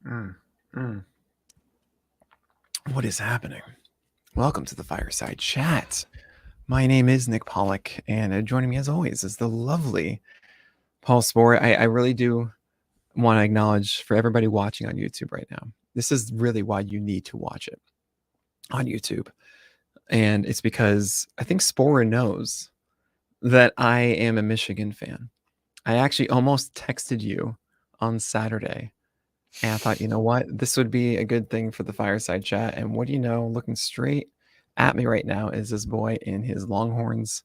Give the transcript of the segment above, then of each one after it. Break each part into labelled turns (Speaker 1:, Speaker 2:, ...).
Speaker 1: Mm, mm. What is happening? Welcome to the Fireside Chat. My name is Nick Pollack, and joining me as always is the lovely Paul Sporer. I really do want to acknowledge for everybody watching on YouTube right now, this is really why you need to watch it on YouTube. And it's because I think Sporer knows that I am a Michigan fan. I actually almost texted you on Saturday. And I thought, you know what? This would be a good thing for the Fireside Chat. And what do you know? Looking straight at me right now is this boy in his Longhorns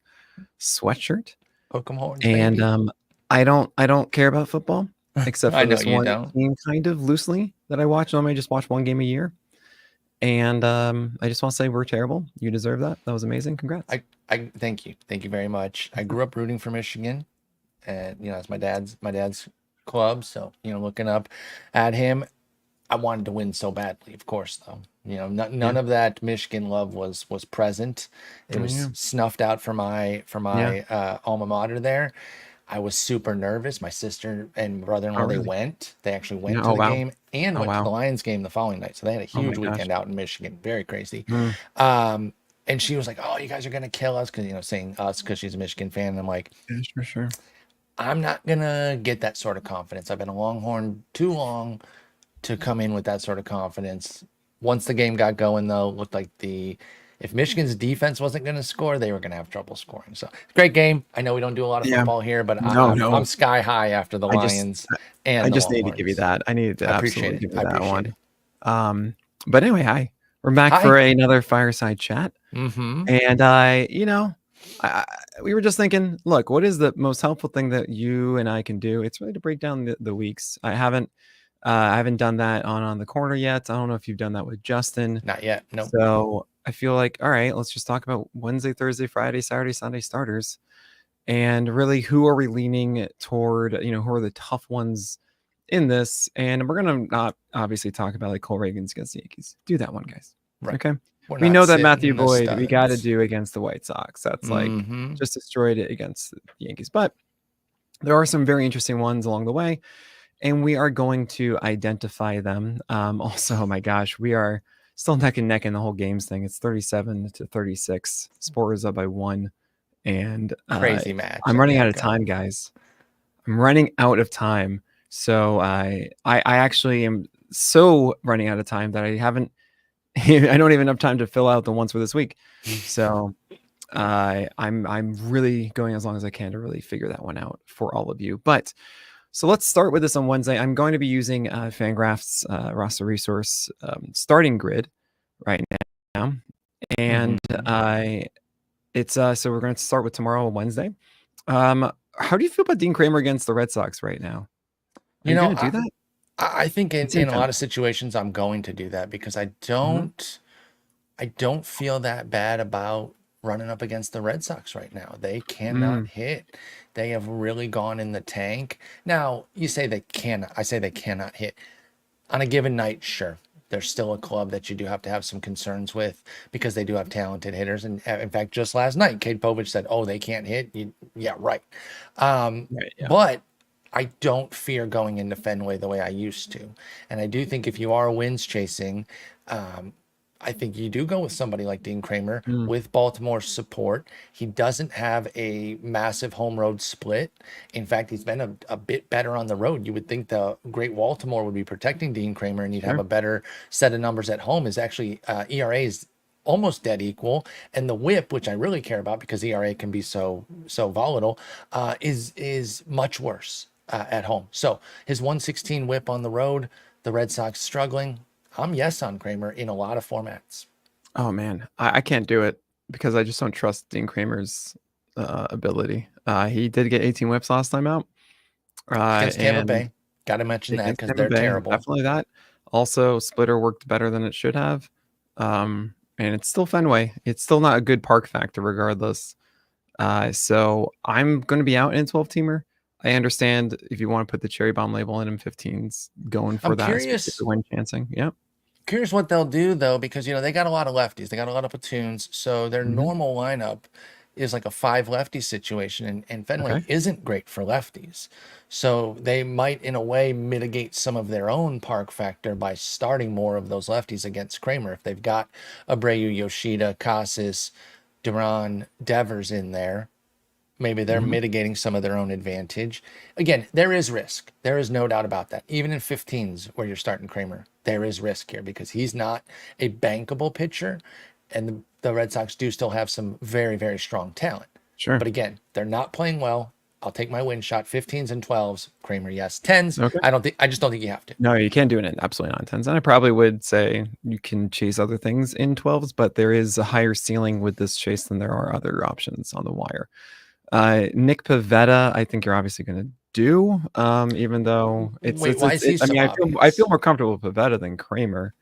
Speaker 1: sweatshirt.
Speaker 2: Hook'em horns,
Speaker 1: And
Speaker 2: baby.
Speaker 1: I don't care about football except
Speaker 2: I
Speaker 1: for
Speaker 2: know
Speaker 1: this
Speaker 2: you
Speaker 1: one
Speaker 2: don't.
Speaker 1: team kind of loosely that I watch. Normally I just watch one game a year. And I just want to say we're terrible. You deserve that. That was amazing. Congrats.
Speaker 2: I thank you. Thank you very much. I grew up rooting for Michigan, and it's my dad's club. So looking up at him, I wanted to win so badly. Of course, though,
Speaker 1: Yeah.
Speaker 2: none of that Michigan love was present. It
Speaker 1: Oh,
Speaker 2: was
Speaker 1: yeah.
Speaker 2: snuffed out for my
Speaker 1: Yeah.
Speaker 2: alma mater there. I was super nervous. My sister and
Speaker 1: Oh,
Speaker 2: brother-in-law, they
Speaker 1: really?
Speaker 2: went. They actually
Speaker 1: Yeah.
Speaker 2: went to
Speaker 1: Oh,
Speaker 2: the
Speaker 1: wow.
Speaker 2: game and
Speaker 1: Oh,
Speaker 2: went to the
Speaker 1: wow.
Speaker 2: Lions game the following night. So they had a
Speaker 1: Oh, my
Speaker 2: huge
Speaker 1: gosh.
Speaker 2: weekend out in Michigan. Very crazy.
Speaker 1: Mm.
Speaker 2: And she was like, "Oh, you guys are gonna kill us," because saying us because she's a Michigan fan. And I'm like,
Speaker 1: Yeah, for sure.
Speaker 2: I'm not gonna get that sort of confidence. I've been a Longhorn too long to come in with that sort of confidence. Once the game got going, though, it looked like if Michigan's defense wasn't going to score, they were going to have trouble scoring. So great game. I know we don't do a lot of
Speaker 1: Yeah.
Speaker 2: football here, but
Speaker 1: No,
Speaker 2: I'm
Speaker 1: no.
Speaker 2: sky high after the
Speaker 1: I just
Speaker 2: Lions
Speaker 1: I
Speaker 2: and the
Speaker 1: just need to give you
Speaker 2: Longhorns.
Speaker 1: that. I needed to
Speaker 2: I appreciate
Speaker 1: absolutely
Speaker 2: it.
Speaker 1: give
Speaker 2: I
Speaker 1: you that
Speaker 2: appreciate
Speaker 1: one.
Speaker 2: it.
Speaker 1: But anyway, hi. We're back
Speaker 2: Hi.
Speaker 1: for another fireside chat.
Speaker 2: Mm-hmm.
Speaker 1: And I we were just thinking, look, what is the most helpful thing that you and I can do? It's really to break down the weeks. I haven't done that on the corner yet. I don't know if you've done that with Justin.
Speaker 2: Not yet. Nope.
Speaker 1: So I feel like, all right, let's just talk about Wednesday, Thursday, Friday, Saturday, Sunday starters. And really, who are we leaning toward? Who are the tough ones in this? And we're gonna not obviously talk about like Cole Reagan's against the Yankees. Do that one, guys.
Speaker 2: Right.
Speaker 1: Okay.
Speaker 2: We're
Speaker 1: We
Speaker 2: not
Speaker 1: know that Matthew
Speaker 2: sitting the
Speaker 1: Boyd, we got to
Speaker 2: studs.
Speaker 1: do against the White Sox. That's like
Speaker 2: Mm-hmm.
Speaker 1: just destroyed it against the Yankees. But there are some very interesting ones along the way, and we are going to identify them. Also, oh my gosh, we are still neck and neck in the whole games thing. It's 37-36. Sport is up by one. And
Speaker 2: Crazy match
Speaker 1: I'm
Speaker 2: that we
Speaker 1: running out
Speaker 2: have
Speaker 1: of time,
Speaker 2: going.
Speaker 1: guys. I'm running out of time. So I actually am so running out of time that I haven't I don't even have time to fill out the ones for this week. So I'm really going as long as I can to really figure that one out for all of you. But so let's start with this on Wednesday. I'm going to be using Fangraph's roster resource starting grid right now, and
Speaker 2: Mm-hmm.
Speaker 1: it's so we're going to start with tomorrow, Wednesday. How do you feel about Dean Kramer against the Red Sox right now? Are
Speaker 2: You
Speaker 1: you
Speaker 2: know,
Speaker 1: going to do
Speaker 2: I
Speaker 1: that?
Speaker 2: I think
Speaker 1: It's
Speaker 2: in a lot of
Speaker 1: intense.
Speaker 2: situations I'm going to do that because
Speaker 1: Mhm.
Speaker 2: I don't feel that bad about running up against the Red Sox right now. They cannot
Speaker 1: Mm,
Speaker 2: hit. They have really gone in the tank. Now, you say they cannot. I say they cannot hit. On a given night, sure. They're still a club that you do have to have some concerns with because they do have talented hitters. And in fact, just last night, Cade Povich said, "Oh, they can't hit." Yeah, right.
Speaker 1: right. Yeah.
Speaker 2: But I don't fear going into Fenway the way I used to. And I do think if you are wins chasing, um, I think you do go with somebody like Dean Kramer
Speaker 1: Mm,
Speaker 2: with Baltimore's support. He doesn't have a massive home road split. In fact, he's been a bit better on the road. You would think the great Baltimore would be protecting Dean Kramer and you'd have
Speaker 1: sure.
Speaker 2: a better set of numbers at home. Is actually ERA is almost dead equal, and the WHIP, which I really care about because ERA can be so volatile, is much worse at home. So his 116 WHIP on the road, the Red Sox struggling. I'm yes on Kramer in a lot of formats.
Speaker 1: Oh man, I can't do it because I just don't trust Dean Kramer's ability. He did get 18 whips last time out,
Speaker 2: Against Tampa
Speaker 1: and
Speaker 2: Bay, got to mention that
Speaker 1: against
Speaker 2: because
Speaker 1: Tampa
Speaker 2: they're
Speaker 1: Bay,
Speaker 2: terrible.
Speaker 1: definitely that. Also, splitter worked better than it should have, and it's still Fenway. It's still not a good park factor, regardless. So I'm going to be out in 12 teamer. I understand if you want to put the cherry bomb label in him, 15's going
Speaker 2: I'm
Speaker 1: for that, especially
Speaker 2: curious
Speaker 1: for win chancing. Yeah.
Speaker 2: what they'll do though, because they got a lot of lefties, they got a lot of platoons, so their
Speaker 1: Hmm.
Speaker 2: normal lineup is like a 5 lefty situation, and Fenway
Speaker 1: Okay.
Speaker 2: isn't great for lefties. So they might, in a way, mitigate some of their own park factor by starting more of those lefties against Kramer. If they've got Abreu, Yoshida, Casas, Duran, Devers in there, maybe they're
Speaker 1: Mhm.
Speaker 2: mitigating some of their own advantage. Again, there is risk. There is no doubt about that. Even in 15s where you're starting Kramer, there is risk here because he's not a bankable pitcher. And the Red Sox do still have some very, very strong talent.
Speaker 1: Sure.
Speaker 2: But again, they're not playing well. I'll take my win shot. 15s and 12s. Kramer, yes. 10s,
Speaker 1: Okay.
Speaker 2: I just don't think you have to.
Speaker 1: No, you can't do it in absolutely not 10s. And I probably would say you can chase other things in 12s, but there is a higher ceiling with this chase than there are other options on the wire. Nick Pivetta, I think you're obviously going to do, even though
Speaker 2: Wait, why is he
Speaker 1: I
Speaker 2: so
Speaker 1: mean, I feel
Speaker 2: obvious?
Speaker 1: more comfortable with Pivetta than Kramer.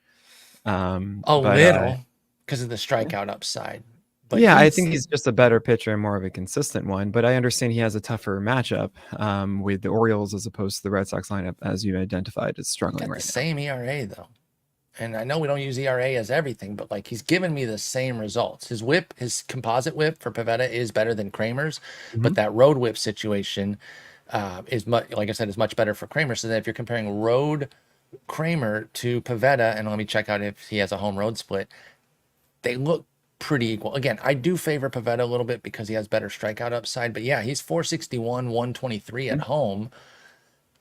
Speaker 2: A
Speaker 1: But
Speaker 2: little because of the strikeout upside. But
Speaker 1: yeah, I think
Speaker 2: he's
Speaker 1: he's just a better pitcher and more of a consistent one. But I understand he has a tougher matchup with the Orioles as opposed to the Red Sox lineup, as you identified, is struggling
Speaker 2: got the
Speaker 1: right now.
Speaker 2: same ERA though. And I know we don't use ERA as everything, but like he's given me the same results. His whip, his composite whip for Pivetta is better than Kramer's,
Speaker 1: Mhm.
Speaker 2: but that road whip situation is much, like I said, is much better for Kramer. So that if you're comparing road Kramer to Pivetta, and let me check out if he has a home road split, they look pretty equal. Again, I do favor Pivetta a little bit because he has better strikeout upside, but yeah, he's 461, 123 at
Speaker 1: Yeah,
Speaker 2: home.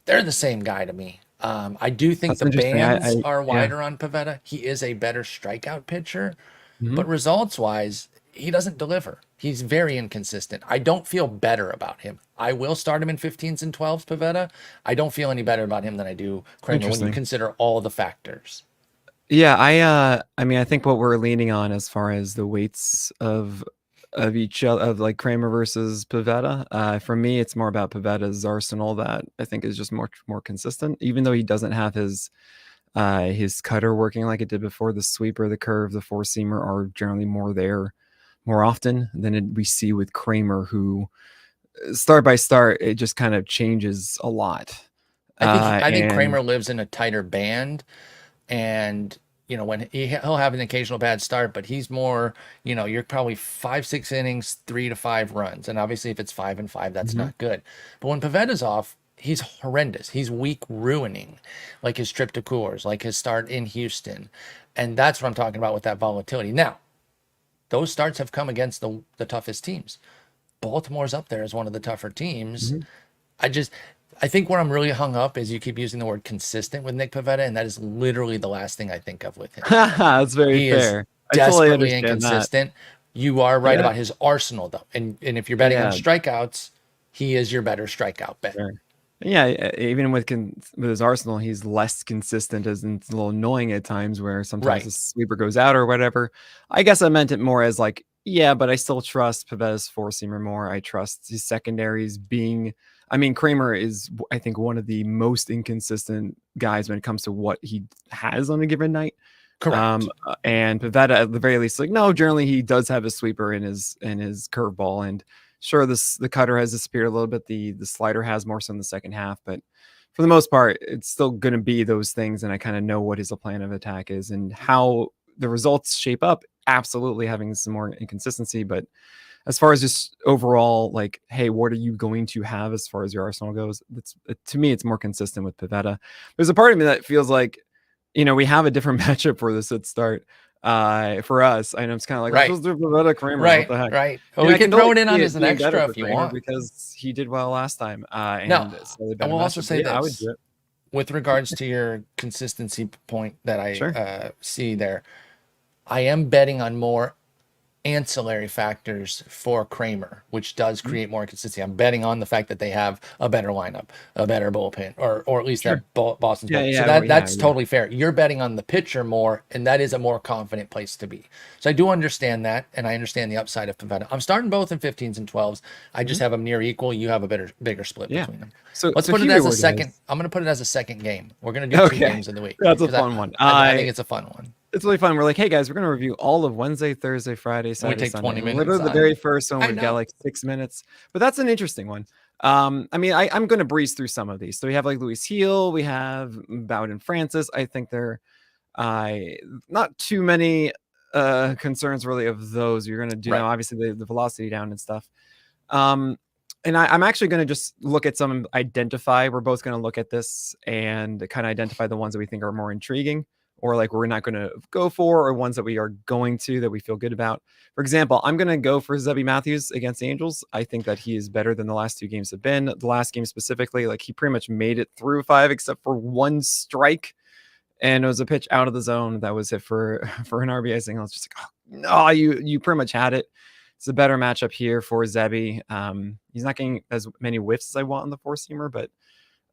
Speaker 2: They're the same guy to me. I do think
Speaker 1: that's
Speaker 2: the
Speaker 1: interesting.
Speaker 2: bands
Speaker 1: I
Speaker 2: are
Speaker 1: yeah.
Speaker 2: wider on Pavetta. He is a better strikeout pitcher,
Speaker 1: Mhm.
Speaker 2: but results wise, he doesn't deliver. He's very inconsistent. I don't feel better about him. I will start him in 15s and 12s, Pavetta. I don't feel any better about him than I do Kramer when you
Speaker 1: Interesting.
Speaker 2: consider all the factors.
Speaker 1: Yeah, I mean, I think what we're leaning on as far as the weights of each of like Kramer versus Pivetta. For me, it's more about Pivetta's arsenal that I think is just more consistent, even though he doesn't have his cutter working like it did before. The sweeper, the curve, the four seamer are generally more there more often than we see with Kramer, who start by start it just kind of changes a lot.
Speaker 2: I think
Speaker 1: And
Speaker 2: Kramer lives in a tighter band, and when he'll have an occasional bad start, but he's more, you're probably 5 6 innings, 3 to 5 runs, and obviously if it's 5 and 5, that's
Speaker 1: Mhm.
Speaker 2: not good. But when Pavetta's off, he's horrendous. He's week ruining, like his trip to Coors, like his start in Houston, and that's what I'm talking about with that volatility. Now, those starts have come against the toughest teams. Baltimore's up there as one of the tougher teams.
Speaker 1: Mhm.
Speaker 2: I just I think where I'm really hung up is you keep using the word consistent with Nick Pivetta, and that is literally the last thing I think of with him.
Speaker 1: That's very
Speaker 2: He is
Speaker 1: fair. I totally
Speaker 2: desperately
Speaker 1: understand that.
Speaker 2: inconsistent. You are right
Speaker 1: Yeah,
Speaker 2: about his arsenal though. And if you're betting on
Speaker 1: yeah,
Speaker 2: strikeouts, he is your better strikeout bet.
Speaker 1: sure. Yeah, even with his arsenal, he's less consistent, as in it's a little annoying at times where sometimes
Speaker 2: Right.
Speaker 1: the sweeper goes out or whatever. I guess I meant it more as like, yeah, but I still trust Pavetta's four-seamer more. I trust his secondaries being I mean, Kramer is, I think, one of the most inconsistent guys when it comes to what he has on a given night.
Speaker 2: Correct.
Speaker 1: And Pavetta, at the very least, like no, generally he does have a sweeper in his curveball, and sure, the cutter has disappeared a little bit. The slider has more so in the second half, but for the most part, it's still going to be those things. And I kind of know what his plan of attack is and how the results shape up. Absolutely having some more inconsistency, but as far as just overall, like, hey, what are you going to have as far as your arsenal goes? That's to me, it's more consistent with Pivetta. There's a part of me that feels like, we have a different matchup for this at start. For us, and it's kind of like, let's
Speaker 2: Right.
Speaker 1: just do Pivetta Kramer. What
Speaker 2: Right.
Speaker 1: the heck?
Speaker 2: Right. Well,
Speaker 1: And
Speaker 2: we
Speaker 1: I can
Speaker 2: can throw
Speaker 1: totally
Speaker 2: it in
Speaker 1: see
Speaker 2: on
Speaker 1: it
Speaker 2: as an
Speaker 1: being better
Speaker 2: extra
Speaker 1: for
Speaker 2: if you
Speaker 1: Kramer
Speaker 2: want.
Speaker 1: because he did well last time,
Speaker 2: Now,
Speaker 1: and slightly
Speaker 2: I
Speaker 1: better
Speaker 2: will also
Speaker 1: matchup. But
Speaker 2: say
Speaker 1: yeah, I would
Speaker 2: this
Speaker 1: do it.
Speaker 2: with regards to your consistency point that I
Speaker 1: Sure.
Speaker 2: see there. I am betting on more ancillary factors for Kramer, which does
Speaker 1: Mhm.
Speaker 2: create more consistency. I'm betting on the fact that they have a better lineup, a better bullpen, or at least
Speaker 1: Sure.
Speaker 2: that Boston's
Speaker 1: Yeah,
Speaker 2: bullpen. So
Speaker 1: yeah, well,
Speaker 2: that's
Speaker 1: yeah.
Speaker 2: totally fair. You're betting on the pitcher more, and that is a more confident place to be. So I do understand that, and I understand the upside of Pavetta. I'm starting both in 15s and 12s. I
Speaker 1: Mhm.
Speaker 2: just have them near equal. You have a bigger split
Speaker 1: Yeah.
Speaker 2: between them. Let's
Speaker 1: So
Speaker 2: put it
Speaker 1: here we
Speaker 2: as a
Speaker 1: were,
Speaker 2: second.
Speaker 1: guys.
Speaker 2: I'm going to put it as a second game. We're going to do two
Speaker 1: Okay,
Speaker 2: games in the week
Speaker 1: that's a
Speaker 2: because
Speaker 1: fun one.
Speaker 2: I think it's a fun one.
Speaker 1: It's really fun. We're like, hey guys, we're gonna review all of Wednesday, Thursday, Friday,
Speaker 2: And we
Speaker 1: Saturday,
Speaker 2: take
Speaker 1: Sunday.
Speaker 2: 20
Speaker 1: And
Speaker 2: minutes
Speaker 1: literally the very
Speaker 2: on.
Speaker 1: first one
Speaker 2: I
Speaker 1: we've got
Speaker 2: know.
Speaker 1: like 6 minutes, but that's an interesting one. I mean, I'm gonna breeze through some of these. So we have like Luis Heel, we have Bowden Francis. I think they're not too many concerns really of those. You're going to do
Speaker 2: Right.
Speaker 1: obviously the velocity down and stuff. And I'm actually going to just look at some, identify. We're both going to look at this and kind of identify the ones that we think are more intriguing, or like we're not going to go for, or ones that we are going to that we feel good about. For example, I'm going to go for Zebby Matthews against the Angels. I think that he is better than the last 2 games have been. The last game specifically, like he pretty much made it through 5 except for 1 strike, and it was a pitch out of the zone that was hit for an RBI single. It's just like, oh, no, you pretty much had it. It's a better matchup here for Zebby. He's not getting as many whiffs as I want in the 4-seamer, but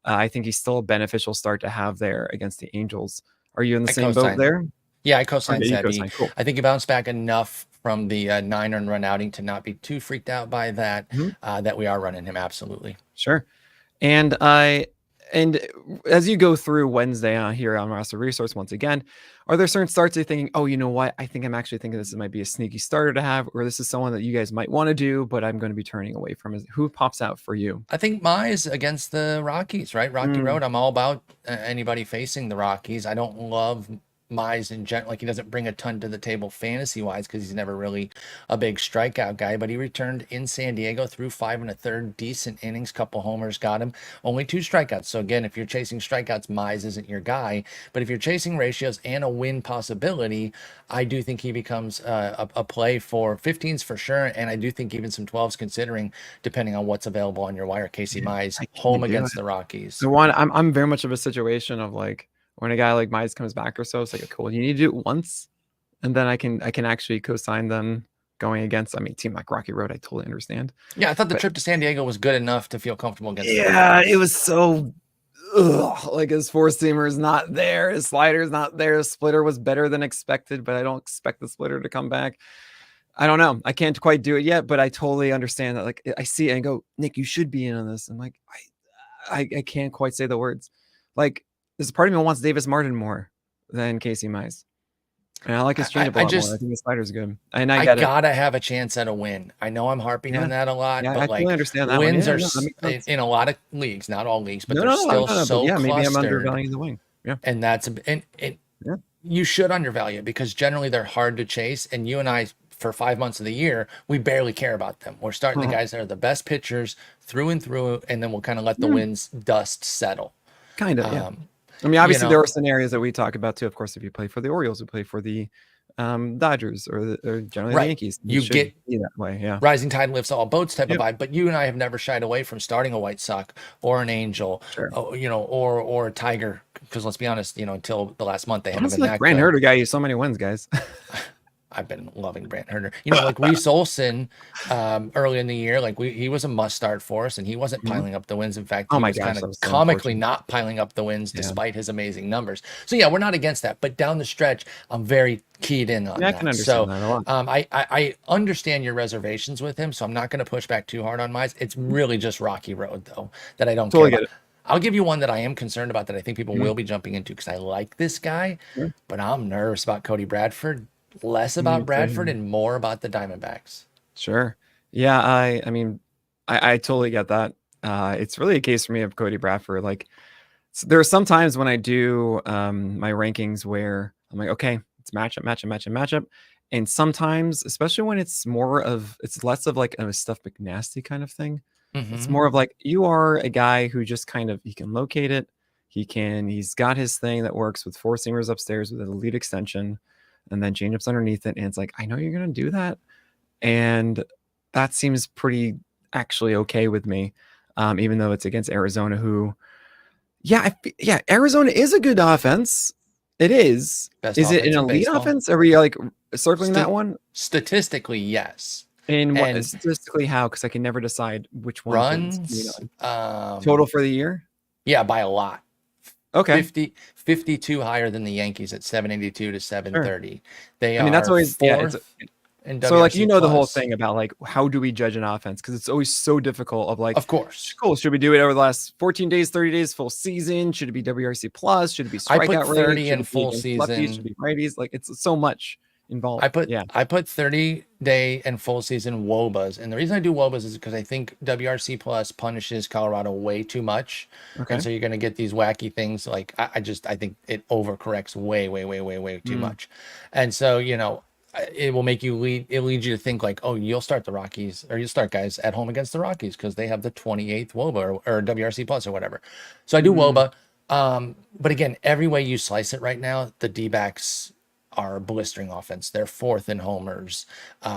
Speaker 1: I think he's still a beneficial start to have there against the Angels. Are you in the same boat there?
Speaker 2: Yeah, I co-sign
Speaker 1: Okay, you
Speaker 2: Zebby.
Speaker 1: co-sign. Cool.
Speaker 2: I think he bounced back enough from the 9 earned run outing to not be too freaked out by that, that we are running him. Absolutely.
Speaker 1: Sure. And as you go through Wednesday here on Roster Resource, once again, are there certain starts you're thinking, oh, you know what? I think I'm actually thinking this might be a sneaky starter to have, or this is someone that you guys might want to do, but I'm going to be turning away from. Who pops out for you?
Speaker 2: I think Mize against the Rockies, right? Rocky Road. I'm all about anybody facing the Rockies. I don't love Mize in general. Like, he doesn't bring a ton to the table fantasy wise because he's never really a big strikeout guy, but he returned in San Diego through 5 1/3 decent innings, couple homers got him, only 2 strikeouts. So again, if you're chasing strikeouts, Mize isn't your guy, but if you're chasing ratios and a win possibility, I do think he becomes a play for 15s for sure. And I do think even some 12s, considering depending on what's available on your wire. Casey Mize home against the Rockies.
Speaker 1: The one I'm very much of a situation of like, when a guy like Mize comes back or so, it's like, cool, you need to do it once, and then I can actually co-sign them going against. I mean, team like Rocky Road, I totally understand.
Speaker 2: Yeah, I thought the trip to San Diego was good enough to feel comfortable against.
Speaker 1: Yeah, it was so like his 4-seamer is not there, his slider is not there, his splitter was better than expected, but I don't expect the splitter to come back. I don't know. I can't quite do it yet, but I totally understand that. Like, I see it and go, Nick, you should be in on this. I'm like, I can't quite say the words. Like, there's a part of me that wants Davis Martin more than Casey Mize. And I like his changeup a lot more. I think his slider's good. And I
Speaker 2: gotta have a chance at a win. I know I'm harping on that a lot, but
Speaker 1: I totally understand that
Speaker 2: wins are in a lot of leagues, not all leagues, but they're still so clustered.
Speaker 1: Maybe I'm undervaluing the wing. Yeah.
Speaker 2: And that's you should undervalue it, because generally they're hard to chase. And you and I, for 5 months of the year, we barely care about them. We're starting the guys that are the best pitchers through and through, and then we'll kind of let the wins dust settle.
Speaker 1: Kind of, yeah. I mean, obviously, there are scenarios that we talk about too. Of course, if you play for the Orioles, you play for the Dodgers, or generally the Yankees.
Speaker 2: You get
Speaker 1: that way, yeah.
Speaker 2: Rising tide lifts all boats type of vibe. But you and I have never shied away from starting a White Sox or an Angel, or a Tiger. Because let's be honest, until the last month they haven't been that
Speaker 1: Grant
Speaker 2: good.
Speaker 1: Herter got you so many wins, guys.
Speaker 2: I've been loving Brant Herter. Like Reese Olson, early in the year, like he was a must start for us, and he wasn't piling up the wins. In fact, he was kind of comically not piling up the wins despite his amazing numbers. So yeah, we're not against that. But down the stretch, I'm very keyed in on that.
Speaker 1: I can understand that a lot.
Speaker 2: I understand your reservations with him, so I'm not going to push back too hard on Mize. It's really just Rocky Road, though, that I don't care about. I'll give you one that I am concerned about that I think people will be jumping into, because I like this guy, but I'm nervous about Cody Bradford. Less about Bradford and more about the Diamondbacks.
Speaker 1: Sure. Yeah, I mean, I totally get that. It's really a case for me of Cody Bradford. Like, there are some times when I do my rankings where I'm like, okay, it's matchup. And sometimes, especially when it's less of like a Stuff McNasty kind of thing. It's more of like, you are a guy who just kind of, he can locate it. He's got his thing that works with 4-seamers upstairs with an elite extension, and then changeups underneath it. And it's like, I know you're going to do that. And that seems pretty actually okay with me. Even though it's against Arizona, who, Arizona is a good offense. It is. Is it an elite offense? Are we like circling that one?
Speaker 2: Statistically, yes.
Speaker 1: And statistically, how? Because I can never decide which one.
Speaker 2: Runs.
Speaker 1: Total for the year?
Speaker 2: Yeah, by a lot.
Speaker 1: Okay.
Speaker 2: 52 higher than the Yankees at 782 to 730. Sure. They are
Speaker 1: that's always
Speaker 2: fourth.
Speaker 1: So like, the whole thing about like, how do we judge an offense? Because it's always so difficult of like,
Speaker 2: of course,
Speaker 1: cool. Should we do it over the last 14 days, 30 days, full season? Should it be WRC plus? Should it be strikeout rate?
Speaker 2: I put 30 in full season.
Speaker 1: Should it be righties? Like, it's so much involved.
Speaker 2: I put 30-day and full season WOBAs, and the reason I do WOBAs is because I think WRC plus punishes Colorado way too much, and so you're going to get these wacky things. Like I think it overcorrects way too much, and so it will make you lead. It leads you to think like, oh, you'll start the Rockies or you'll start guys at home against the Rockies because they have the 28th WOBA or WRC plus or whatever. So I do
Speaker 1: Mhm.
Speaker 2: WOBA. But again, every way you slice it right now, the D-backs are blistering offense. They're fourth in homers.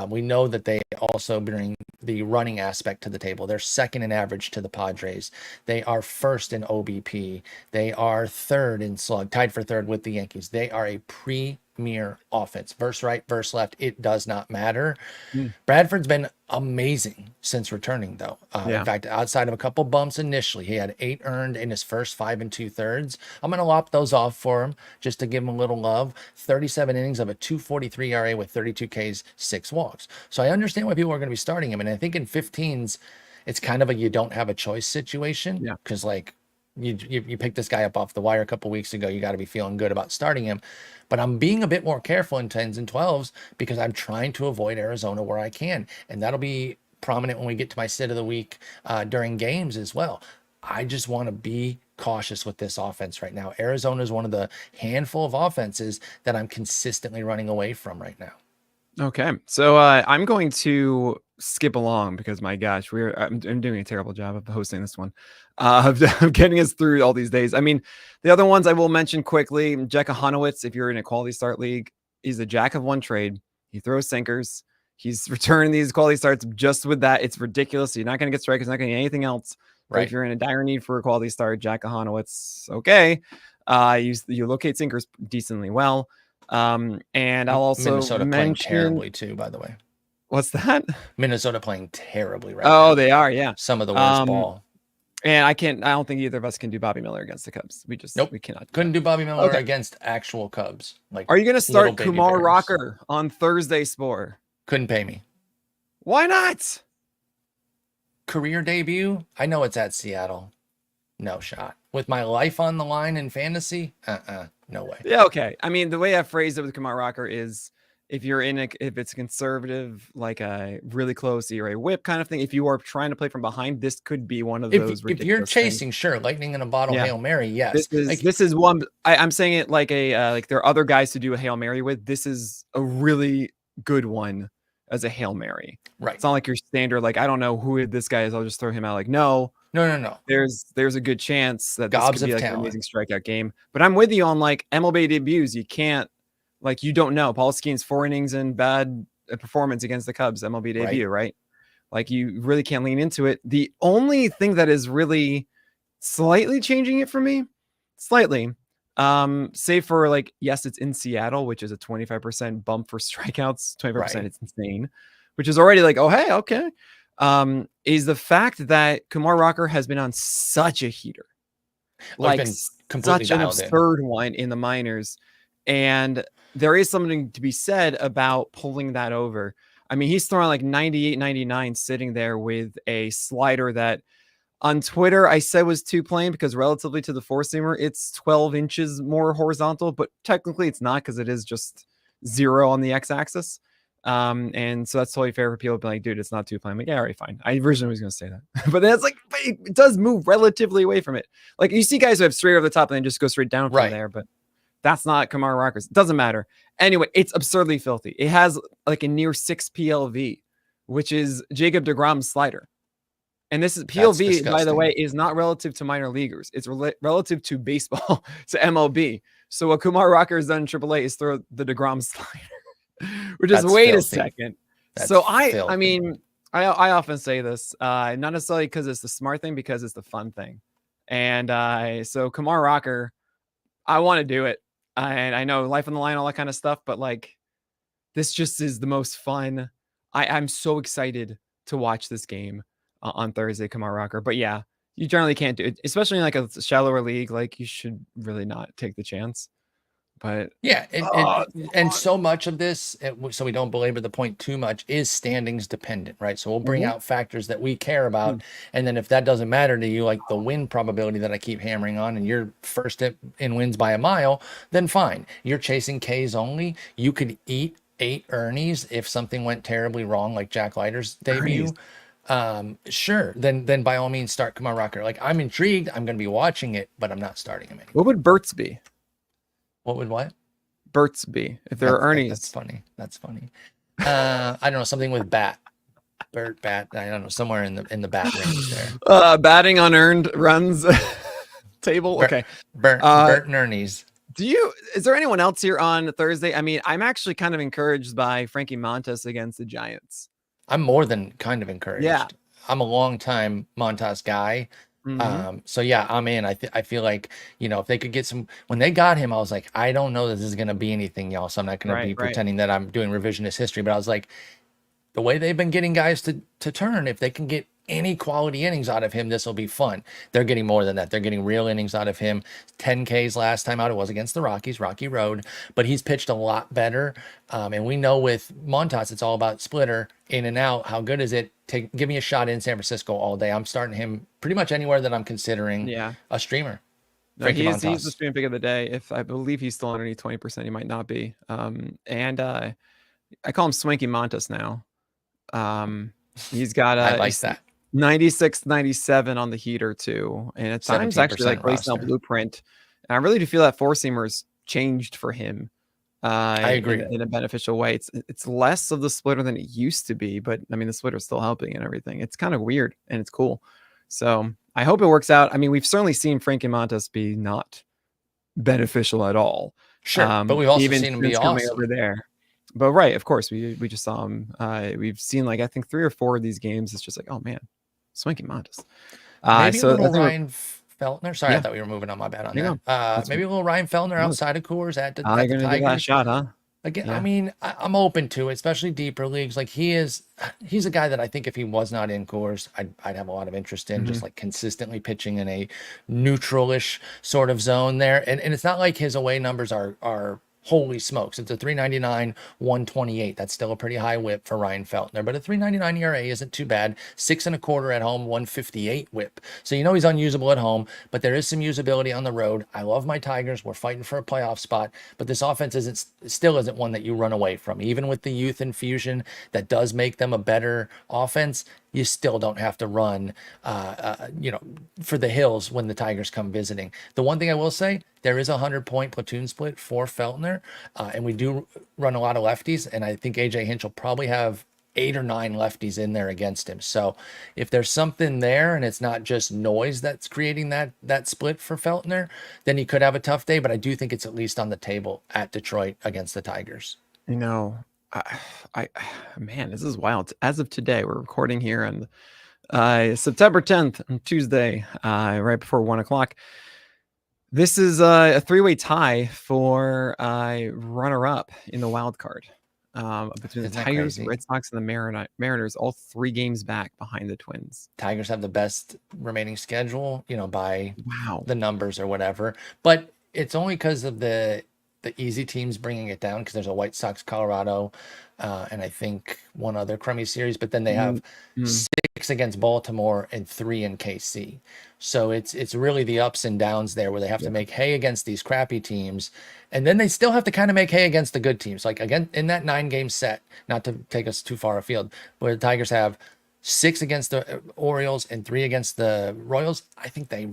Speaker 2: We know that they also bring the running aspect to the table. They're second in average to the Padres. They are first in OBP. They are third in slug, tied for third with the Yankees. They are a premier offense. Verse right, verse left, it does not matter.
Speaker 1: Mm.
Speaker 2: Bradford's been amazing since returning, though. In
Speaker 1: Yeah.
Speaker 2: fact, outside of a couple bumps initially, he had 8 earned in his first 5 2/3. I'm going to lop those off for him just to give him a little love. 37 innings of a 2.43 ERA with 32 Ks, 6 walks. So I understand why people are going to be starting him. And I think in 15s, it's kind of a you don't have a choice situation
Speaker 1: Yeah.
Speaker 2: because, like, you picked this guy up off the wire a couple weeks ago. You got to be feeling good about starting him. But I'm being a bit more careful in 10s and 12s because I'm trying to avoid Arizona where I can. And that'll be prominent when we get to my sit of the week during games as well. I just want to be cautious with this offense right now. Arizona is one of the handful of offenses that I'm consistently running away from right now.
Speaker 1: Okay, so I'm going to skip along because my gosh, I'm doing a terrible job of hosting this one, of getting us through all these days. I mean, the other ones I will mention quickly. Jack Hanowitz, if you're in a quality start league, he's a jack of one trade. He throws sinkers. He's returning these quality starts just with that. It's ridiculous. You're not going to get strikers, not going to get anything else. But if you're in a dire need for a quality start, Jack Hanowitz, okay. You locate sinkers decently well. And I'll also
Speaker 2: Minnesota playing
Speaker 1: mention
Speaker 2: terribly too, by the way.
Speaker 1: what's that?
Speaker 2: Minnesota playing terribly right
Speaker 1: Oh,
Speaker 2: now.
Speaker 1: they are, yeah.
Speaker 2: Some of the worst ball.
Speaker 1: And I don't think either of us can do Bobby Miller against the Cubs. We cannot.
Speaker 2: Couldn't do Bobby Miller against actual Cubs. Like,
Speaker 1: are you going to start
Speaker 2: baby
Speaker 1: Kumar
Speaker 2: bears.
Speaker 1: Rocker on Thursday, Sporer?
Speaker 2: Couldn't pay me.
Speaker 1: Why not?
Speaker 2: Career debut? I know it's at Seattle. No shot. With my life on the line in fantasy? No way.
Speaker 1: Yeah, okay. I mean, the way I phrased it with Kumar Rocker is if it's conservative, like a really close ERA whip kind of thing, if you are trying to play from behind, this could be one of those ridiculous
Speaker 2: if you're chasing,
Speaker 1: things.
Speaker 2: Sure, lightning in a bottle, Hail Mary, yes.
Speaker 1: This is one. I'm saying it like like there are other guys to do a Hail Mary with. This is a really good one as a Hail Mary.
Speaker 2: Right.
Speaker 1: It's not like your standard, like, I don't know who this guy is, I'll just throw him out. Like, no. There's a good chance that this could be like an amazing strikeout game. But I'm with you on like MLB debuts. You can't, like, you don't know. Paul Skeens 4 innings and bad performance against the Cubs MLB debut, right? Like, you really can't lean into it. The only thing that is really slightly changing it for me, slightly, save for like, yes, it's in Seattle, which is a 25% bump for strikeouts. 25%, it's insane, which is already like, oh, hey, okay. Is the fact that Kumar Rocker has been on such a heater, like such an absurd one in the minors. And there is something to be said about pulling that over. I mean, he's throwing like 98, 99 sitting there with a slider that on Twitter I said was too plain because relatively to the four-seamer, it's 12 inches more horizontal, but technically it's not because it is just 0 on the x-axis. And so that's totally fair for people to be like, dude, it's not too plain. I'm like, yeah, all right, fine. I originally was going to say that, but then it's like, it does move relatively away from it. Like, you see guys who have straight over the top and then just go straight down from there, but that's not Kumar Rockers. It doesn't matter. Anyway, it's absurdly filthy. It has like a near 6 PLV, which is Jacob deGrom's slider. And this is PLV, by the way, is not relative to minor leaguers. It's relative to baseball, to MLB. So what Kumar Rocker has done in AAA is throw the deGrom slider, which is, wait a second. So I mean, I often say this, not necessarily because it's the smart thing, because it's the fun thing. And so Kumar Rocker, I want to do it. And I know life on the line, all that kind of stuff, but like, this just is the most fun. I'm so excited to watch this game on Thursday, Kumar Rocker. But yeah, you generally can't do it, especially in like a shallower league. Like, you should really not take the chance. But
Speaker 2: yeah, and so much of this, so we don't belabor the point too much, is standings dependent, right? So we'll bring out factors that we care about, and then if that doesn't matter to you, like the win probability that I keep hammering on, and you're first in wins by a mile, then fine. You're chasing Ks only. You could eat 8 Ernies if something went terribly wrong, like Jack Leiter's debut. Sure, then by all means start Kumar Rocker. Like, I'm intrigued. I'm going to be watching it, but I'm not starting him anymore.
Speaker 1: What would Burt's be?
Speaker 2: What would what?
Speaker 1: Burtsby. If there are
Speaker 2: That's
Speaker 1: Ernie's.
Speaker 2: funny. That's funny. I don't know, something with bat. Bert bat. I don't know, somewhere in the bat range there.
Speaker 1: Batting unearned runs table.
Speaker 2: Bert,
Speaker 1: Okay. Uh,
Speaker 2: Bert and Ernie's.
Speaker 1: is there anyone else here on Thursday? I mean, I'm actually kind of encouraged by Frankie Montas against the Giants.
Speaker 2: I'm more than kind of
Speaker 1: Yeah.
Speaker 2: encouraged. I'm a long time Montas guy. So yeah, I'm in. I feel like, if they could get some, when they got him, I was like, I don't know that this is going to be anything, y'all. So I'm not going to be pretending that I'm doing revisionist history, but I was like, the way they've been getting guys to turn, if they can get any quality innings out of him, this will be fun. They're getting more than that. They're getting real innings out of him. 10 Ks last time out. It was against the Rockies, Rocky Road, but he's pitched a lot better. And we know with Montas, it's all about splitter, in and out. How good is it? Give me a shot in San Francisco all day. I'm starting him pretty much anywhere that I'm considering a streamer.
Speaker 1: No, he's the stream pick of the day. If I believe he's still underneath 20%, he might not be. And I call him Swanky Montas now. He's got
Speaker 2: I like that
Speaker 1: 96, 97 on the heater too, and at times actually like based on blueprint. And I really do feel that four seamers changed for him.
Speaker 2: I agree
Speaker 1: in a beneficial way. It's less of the splitter than it used to be, but I mean the splitter's still helping and everything. It's kind of weird and it's cool. So I hope it works out. I mean, we've certainly seen Frankie Montas be not beneficial at all.
Speaker 2: Sure, but we've also seen him be awesome
Speaker 1: over there. But right, of course, we just saw him. We've seen like I think 3 or 4 of these games. It's just like, oh man, Swanky Montas.
Speaker 2: Maybe a little Ryan Feltner. Sorry, I thought we were moving on. My bad on that. Maybe a little Ryan Feltner outside of Coors at the
Speaker 1: Tigers. Give that shot, huh?
Speaker 2: Again, I mean, I'm open to it, especially deeper leagues. Like he's a guy that I think if he was not in Coors, I'd have a lot of interest in, just like consistently pitching in a neutral-ish sort of zone there. And it's not like his away numbers are holy smokes. It's a 399, 128. That's still a pretty high whip for Ryan Feltner, but a 399 ERA isn't too bad. 6.25 at home, 158 whip. So he's unusable at home, but there is some usability on the road. I love my Tigers. We're fighting for a playoff spot, but this offense still isn't one that you run away from. Even with the youth infusion that does make them a better offense, you still don't have to run, for the hills when the Tigers come visiting. The one thing I will say, there is a 100-point platoon split for Feltner, and we do run a lot of lefties, and I think AJ Hinch will probably have 8 or 9 lefties in there against him. So if there's something there and it's not just noise that's creating that split for Feltner, then he could have a tough day, but I do think it's at least on the table at Detroit against the Tigers.
Speaker 1: Man, this is wild. As of today, we're recording here on September 10th, on Tuesday, right before 1:00. This is a 3-way tie for runner-up in the wild card between the Tigers, Red Sox, and the Mariners. All 3 games back behind the Twins.
Speaker 2: Tigers have the best remaining schedule, by the numbers or whatever, but it's only because of the easy teams bringing it down, because there's a White Sox, Colorado, and I think one other crummy series, but then they have 6 against Baltimore and 3 in KC. So it's really the ups and downs there where they have to make hay against these crappy teams, and then they still have to kind of make hay against the good teams. Like again, in that 9-game set, not to take us too far afield, where the Tigers have 6 against the Orioles and 3 against the Royals, I think they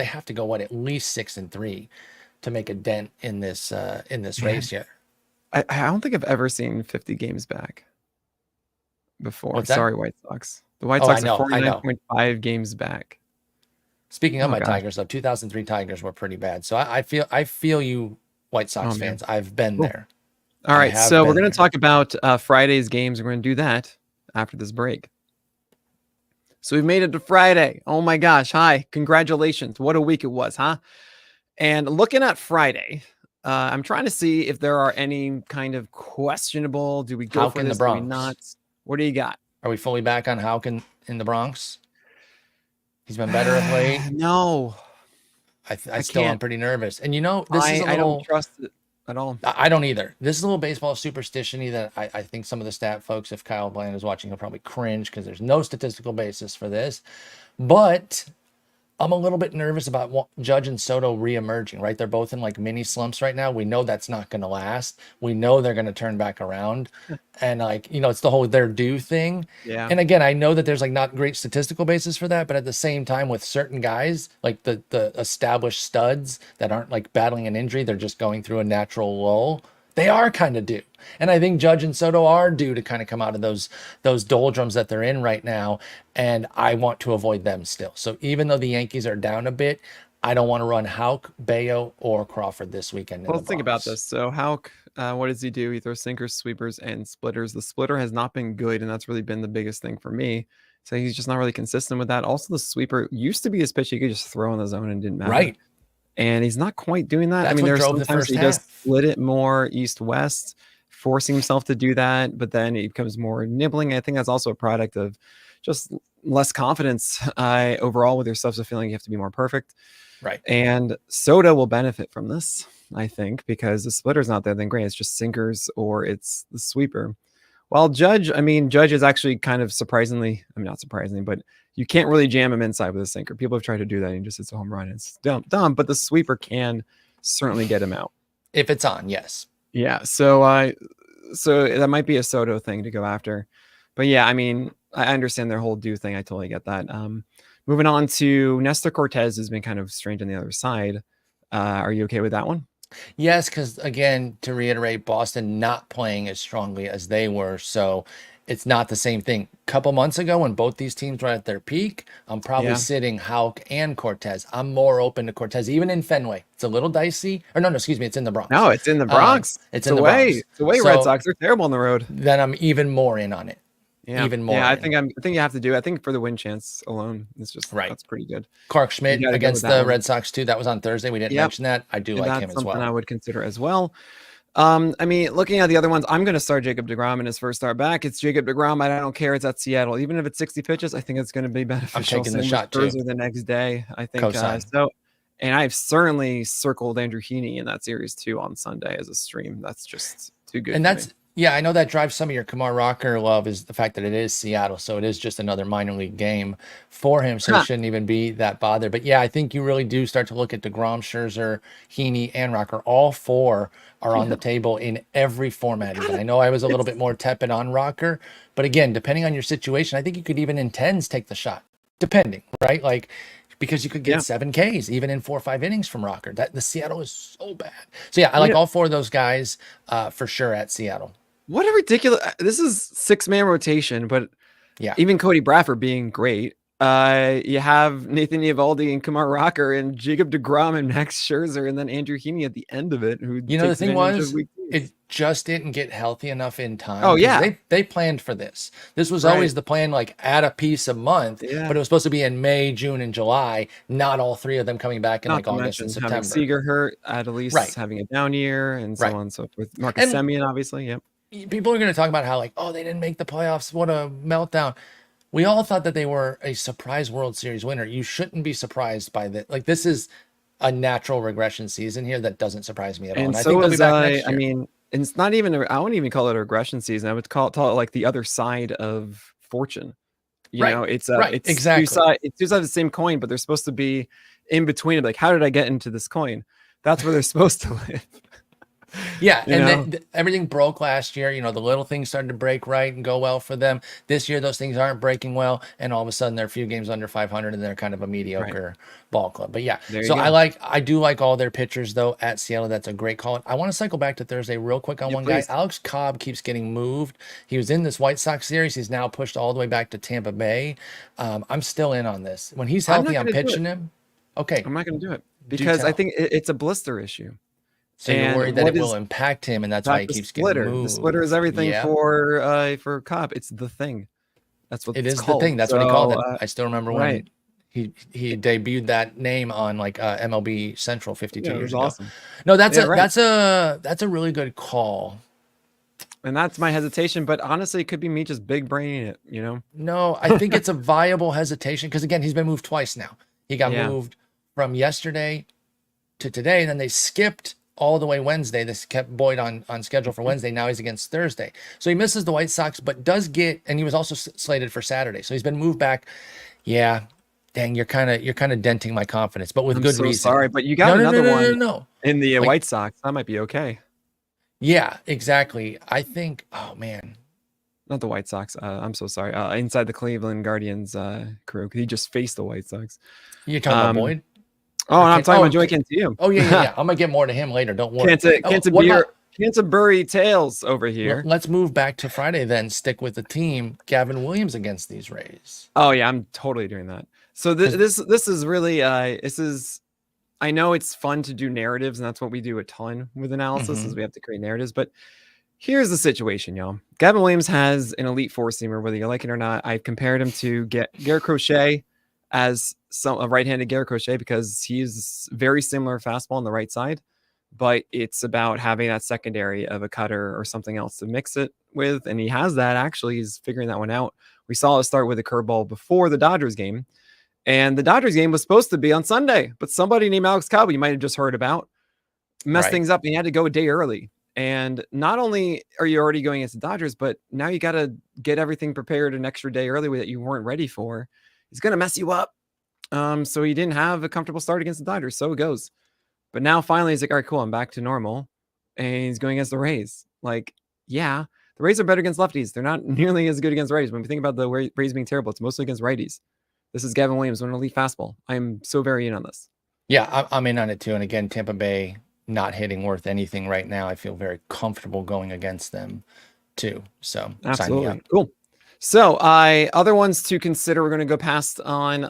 Speaker 2: have to go at least 6-3 to make a dent in this race here.
Speaker 1: I don't think I've ever seen 50 games back before. Sorry, White Sox. The White Sox are 49.5 games back.
Speaker 2: Speaking of my Tigers, though, 2003 Tigers were pretty bad. So I feel you, White Sox fans. I've been there.
Speaker 1: All right, so we're going to talk about Friday's games. We're going to do that after this break. So we've made it to Friday. Oh my gosh! Hi, congratulations! What a week it was, huh? And looking at Friday, I'm trying to see if there are any kind of questionable. Do we go for this? Do we not? What do you got?
Speaker 2: Are we fully back on Houck in the Bronx? He's been better of late.
Speaker 1: No,
Speaker 2: I still am pretty nervous. And this is
Speaker 1: I don't trust it at all.
Speaker 2: I don't either. This is a little baseball superstition-y that I think some of the stat folks, if Kyle Bland is watching, he'll probably cringe because there's no statistical basis for this. But I'm a little bit nervous about Judge and Soto re-emerging, right? They're both in like mini slumps right now. We know that's not going to last. We know they're going to turn back around. And like, it's the whole they're due thing.
Speaker 1: Yeah.
Speaker 2: And again, I know that there's like not great statistical basis for that, but at the same time with certain guys, like the established studs that aren't like battling an injury, they're just going through a natural lull. They are kind of due. And I think Judge and Soto are due to kind of come out of those doldrums that they're in right now. And I want to avoid them still. So even though the Yankees are down a bit, I don't want to run Houck, Bayo, or Crawford this weekend.
Speaker 1: Well, let's think about this. So Houck, what does he do? He throws sinkers, sweepers, and splitters. The splitter has not been good, and that's really been the biggest thing for me. So he's just not really consistent with that. Also, the sweeper used to be his pitch he could just throw in the zone and didn't matter.
Speaker 2: Right.
Speaker 1: And he's not quite doing that.
Speaker 2: That's
Speaker 1: I mean,
Speaker 2: what
Speaker 1: there's
Speaker 2: drove the
Speaker 1: sometimes
Speaker 2: first
Speaker 1: he does
Speaker 2: half.
Speaker 1: split it more east-west, forcing himself to do that, but then he becomes more nibbling. I think that's also a product of just less confidence overall with your stuff. So feeling you have to be more perfect.
Speaker 2: Right.
Speaker 1: And Soda will benefit from this, I think, because the splitter's not there, then great. It's just sinkers or it's the sweeper. While Judge is actually kind of surprisingly, not surprisingly, but you can't really jam him inside with a sinker. People have tried to do that and just hits a home run. It's dumb, but the sweeper can certainly get him out.
Speaker 2: If it's on, yes.
Speaker 1: Yeah. So that might be a Soto thing to go after. But yeah, I mean, I understand their whole do thing. I totally get that. Moving on to Nestor Cortez has been kind of strange on the other side. Are you okay with that one?
Speaker 2: Yes, because again, to reiterate, Boston not playing as strongly as they were. So it's not the same thing. A couple months ago, when both these teams were at their peak, I'm probably sitting Houck and Cortez. I'm more open to Cortez, even in Fenway. It's a little dicey. Or no, excuse me, it's in the Bronx.
Speaker 1: No, it's in the Bronx.
Speaker 2: It's in the Bronx.
Speaker 1: It's the way
Speaker 2: So
Speaker 1: Red Sox are terrible on the road.
Speaker 2: then I'm even more in on it.
Speaker 1: Yeah.
Speaker 2: Even more.
Speaker 1: Yeah, I think you have to do. I think for the win chance alone, it's just
Speaker 2: right.
Speaker 1: That's pretty good.
Speaker 2: Clark Schmidt against the Red Sox too. That was on Thursday. We didn't mention that. I do like him as well.
Speaker 1: Something I would consider as well. I mean, looking at the other ones, I'm going to start Jacob deGrom in his first start back. It's Jacob deGrom. I don't care. It's at Seattle. Even if it's 60 pitches, I think it's going to be beneficial.
Speaker 2: I'm taking the shot too.
Speaker 1: The next day, I think. And I've certainly circled Andrew Heaney in that series too on Sunday as a stream. That's just too good.
Speaker 2: And that's. Yeah, I know that drives some of your Kumar Rocker love is the fact that it is Seattle. So it is just another minor league game for him. So it shouldn't even be that bothered. But yeah, I think you really do start to look at DeGrom, Scherzer, Heaney, and Rocker. All four are on the table in every format. Even I know I was a little bit more tepid on Rocker. But again, depending on your situation, I think you could even in tens take the shot. Depending, right? Like, because you could get 7 Ks even in 4 or 5 innings from Rocker. That the Seattle is so bad. So yeah, I like all four of those guys for sure at Seattle.
Speaker 1: What a ridiculous! This is 6-man rotation, but even Cody Bradford being great. You have Nathan Eovaldi and Kumar Rocker and Jacob deGrom and Max Scherzer, and then Andrew Heaney at the end of it. Who
Speaker 2: the thing was, it just didn't get healthy enough in time.
Speaker 1: Oh yeah,
Speaker 2: they planned for this. This was always the plan, like add a piece a month, but it was supposed to be in May, June, and July. Not all three of them coming back in like August and September.
Speaker 1: Having Seager hurt, at least having a down year, and so on and so forth. Marcus Semien, obviously, yep.
Speaker 2: People are going to talk about how they didn't make the playoffs. What a meltdown. We all thought that they were a surprise World Series winner. You shouldn't be surprised by that. Like, this is a natural regression season here that doesn't surprise me at all.
Speaker 1: And so I think they'll be back next year. I mean, it's not even I wouldn't even call it a regression season. I would call it like the other side of fortune. You know, it's exactly it's two sides of the same coin, but they're supposed to be in between. Like, how did I get into this coin? That's where they're supposed to live.
Speaker 2: Yeah, and then everything broke last year. The little things started to break right and go well for them. This year, those things aren't breaking well, and all of a sudden, they're a few games under 500, and they're kind of a mediocre ball club. But yeah, so I do like all their pitchers though at Seattle. That's a great call. I want to cycle back to Thursday real quick on one guy. Alex Cobb keeps getting moved. He was in this White Sox series. He's now pushed all the way back to Tampa Bay. I'm still in on this. When he's healthy, I'm pitching him. Okay,
Speaker 1: I'm not going to do it because I think it's a blister issue.
Speaker 2: So you're worried that it will impact him, and that's why he keeps getting moved.
Speaker 1: The splitter is everything for Cobb. It's the thing. That's what
Speaker 2: it is.
Speaker 1: Called.
Speaker 2: The thing. That's what he called it. I still remember when he debuted that name on like MLB Central 52 years ago. Awesome. No, that's a really good call.
Speaker 1: And that's my hesitation, but honestly, it could be me just big braining it.
Speaker 2: No, I think it's a viable hesitation because again, he's been moved twice now. He got moved from yesterday to today, and then they skipped all the way Wednesday. This kept Boyd on schedule for Wednesday. Now he's against Thursday. So he misses the White Sox, but does get, and he was also slated for Saturday. So he's been moved back. Yeah, Dang, you're kind of denting my confidence, but with
Speaker 1: I'm
Speaker 2: good
Speaker 1: so
Speaker 2: reason.
Speaker 1: sorry, but you
Speaker 2: No,
Speaker 1: got
Speaker 2: no, no,
Speaker 1: another
Speaker 2: no, no,
Speaker 1: one
Speaker 2: no.
Speaker 1: in the
Speaker 2: Like,
Speaker 1: White Sox. That might be okay.
Speaker 2: yeah, exactly. I think. Oh man,
Speaker 1: Not the White Sox. I'm so sorry. Inside the Cleveland Guardians crew. He just faced the White Sox.
Speaker 2: you're talking about
Speaker 1: Um,
Speaker 2: Boyd
Speaker 1: oh,
Speaker 2: or
Speaker 1: and I'm
Speaker 2: Ken?
Speaker 1: talking about Joey Cantillo.
Speaker 2: Oh, yeah, yeah, yeah. I'm gonna get more to him later. Don't worry. Oh, what about?
Speaker 1: Canterbury Tales over here.
Speaker 2: Let's move back to Friday then. Stick with the team. Gavin Williams against these Rays.
Speaker 1: Oh yeah, I'm totally doing that. So
Speaker 2: Because
Speaker 1: this is really this is I know it's fun to do narratives, and that's what we do a ton with analysis is we have to create narratives. But here's the situation, y'all. Gavin Williams has an elite four seamer, whether you like it or not. I've compared him to Garrett Crochet as a right-handed Garrett Crochet because he's very similar fastball on the right side, but it's about having that secondary of a cutter or something else to mix it with, and he has that. Actually, he's figuring that one out. We saw it start with a curveball before the Dodgers game, and the Dodgers game was supposed to be on Sunday, but somebody named Alex Cobb, you might have just heard about, messed things up. And he had to go a day early. And not only are you already going against the Dodgers, but now you got to get everything prepared an extra day early that you weren't ready for. He's going to mess you up. So he didn't have a comfortable start against the Dodgers. So it goes. But now finally he's like, all right, cool. I'm back to normal. And he's going against the Rays. Like, yeah, the Rays are better against lefties. They're not nearly as good against righties. When we think about the Rays being terrible, it's mostly against righties. This is Gavin Williams with an elite fastball. I'm so very in on this.
Speaker 2: Yeah, I'm in on it too. And again, Tampa Bay not hitting worth anything right now. I feel very comfortable going against them too. So
Speaker 1: absolutely
Speaker 2: sign me up.
Speaker 1: Cool. So other ones to consider. We're going to go past on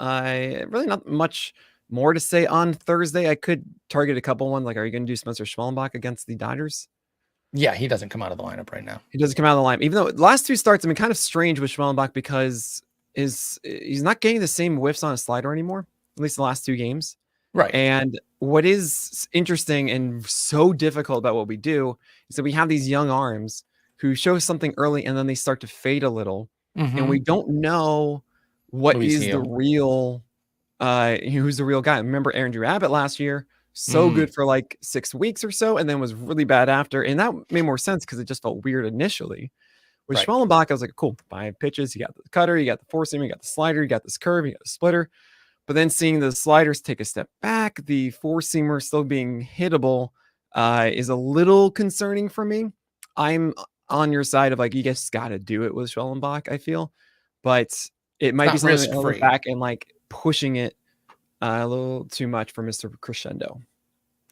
Speaker 1: really not much more to say on Thursday. I could target a couple ones. Like, are you going to do Spencer Schwellenbach against the Dodgers?
Speaker 2: Yeah, he doesn't come out of the lineup right now.
Speaker 1: He doesn't come out of the lineup, even though the last two starts have been kind of strange with Schwellenbach because he's not getting the same whiffs on a slider anymore. At least the last two games.
Speaker 2: Right.
Speaker 1: And what is interesting and so difficult about what we do is that we have these young arms who show something early and then they start to fade a little. And we don't know what is the real who's the real guy. Remember Andrew Abbott last year, so good for like 6 weeks or so, and then was really bad after. And that made more sense because it just felt weird initially. With Schwellenbach, I was like, cool, 5 pitches. You got the cutter, you got the four seamer, you got the slider, you got this curve, you got the splitter. But then seeing the sliders take a step back, the four seamer still being hittable is a little concerning for me. I'm on your side of like, you just got to do it with Schwellenbach, I feel. But it might be something to look back and like pushing it a little too much for Mr. Crescendo.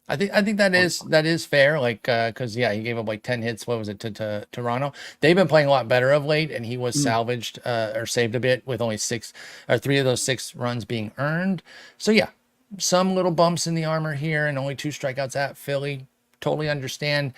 Speaker 2: I think that is fair. Like, because he gave up like 10 hits. What was it to Toronto? They've been playing a lot better of late, and he was salvaged or saved a bit with only 3 of those 6 runs being earned. So yeah, some little bumps in the armor here, and only 2 strikeouts at Philly. Totally understand.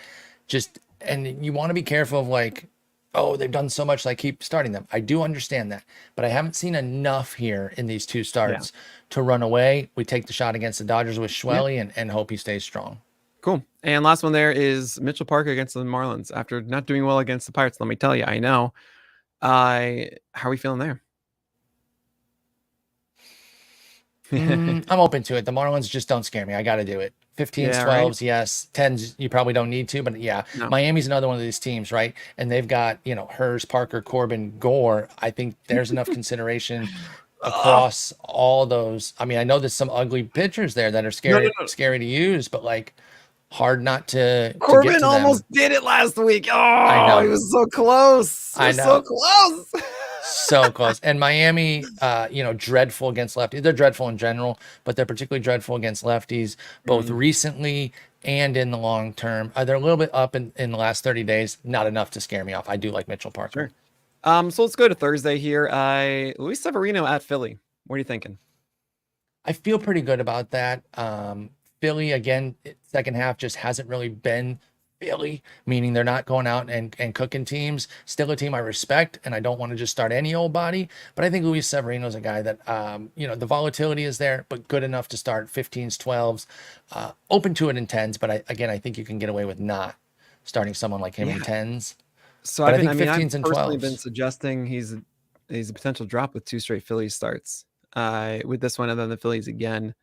Speaker 2: And you want to be careful of like, oh, they've done so much, so I keep starting them. I do understand that, but I haven't seen enough here in these 2 starts to run away. We take the shot against the Dodgers with Schwelly and hope he stays strong.
Speaker 1: Cool. And last one there is Mitchell Parker against the Marlins. After not doing well against the Pirates, let me tell you, I know. How are we feeling there?
Speaker 2: I'm open to it. The Marlins just don't scare me. I got to do it. 15s, 12s, yes. 10s, you probably don't need to, but yeah. No. Miami's another one of these teams, right? And they've got, Hers, Parker, Corbin, Gore. I think there's enough consideration across all those. I mean, I know there's some ugly pitchers there that are scary to use, but like hard not to
Speaker 1: Corbin
Speaker 2: get to
Speaker 1: almost did it last week. Oh, I know. He was so close. I know. So close.
Speaker 2: So close. And Miami, dreadful against lefties. They're dreadful in general, but they're particularly dreadful against lefties, both recently and in the long term. They're a little bit up in the last 30 days. Not enough to scare me off. I do like Mitchell Parker.
Speaker 1: Sure. So let's go to Thursday here. Luis Severino at Philly. What are you thinking?
Speaker 2: I feel pretty good about that. Philly, again, second half just hasn't really been Philly, meaning they're not going out and cooking teams. Still a team I respect, and I don't want to just start any old body. But I think Luis Severino is a guy that, the volatility is there, but good enough to start 15s, 12s, open to it in 10s. But I think you can get away with not starting someone like him in 10s.
Speaker 1: So
Speaker 2: but
Speaker 1: I've
Speaker 2: 15s and 12s.
Speaker 1: Been suggesting he's a potential drop with 2 straight Phillies starts with this one and then the Phillies again.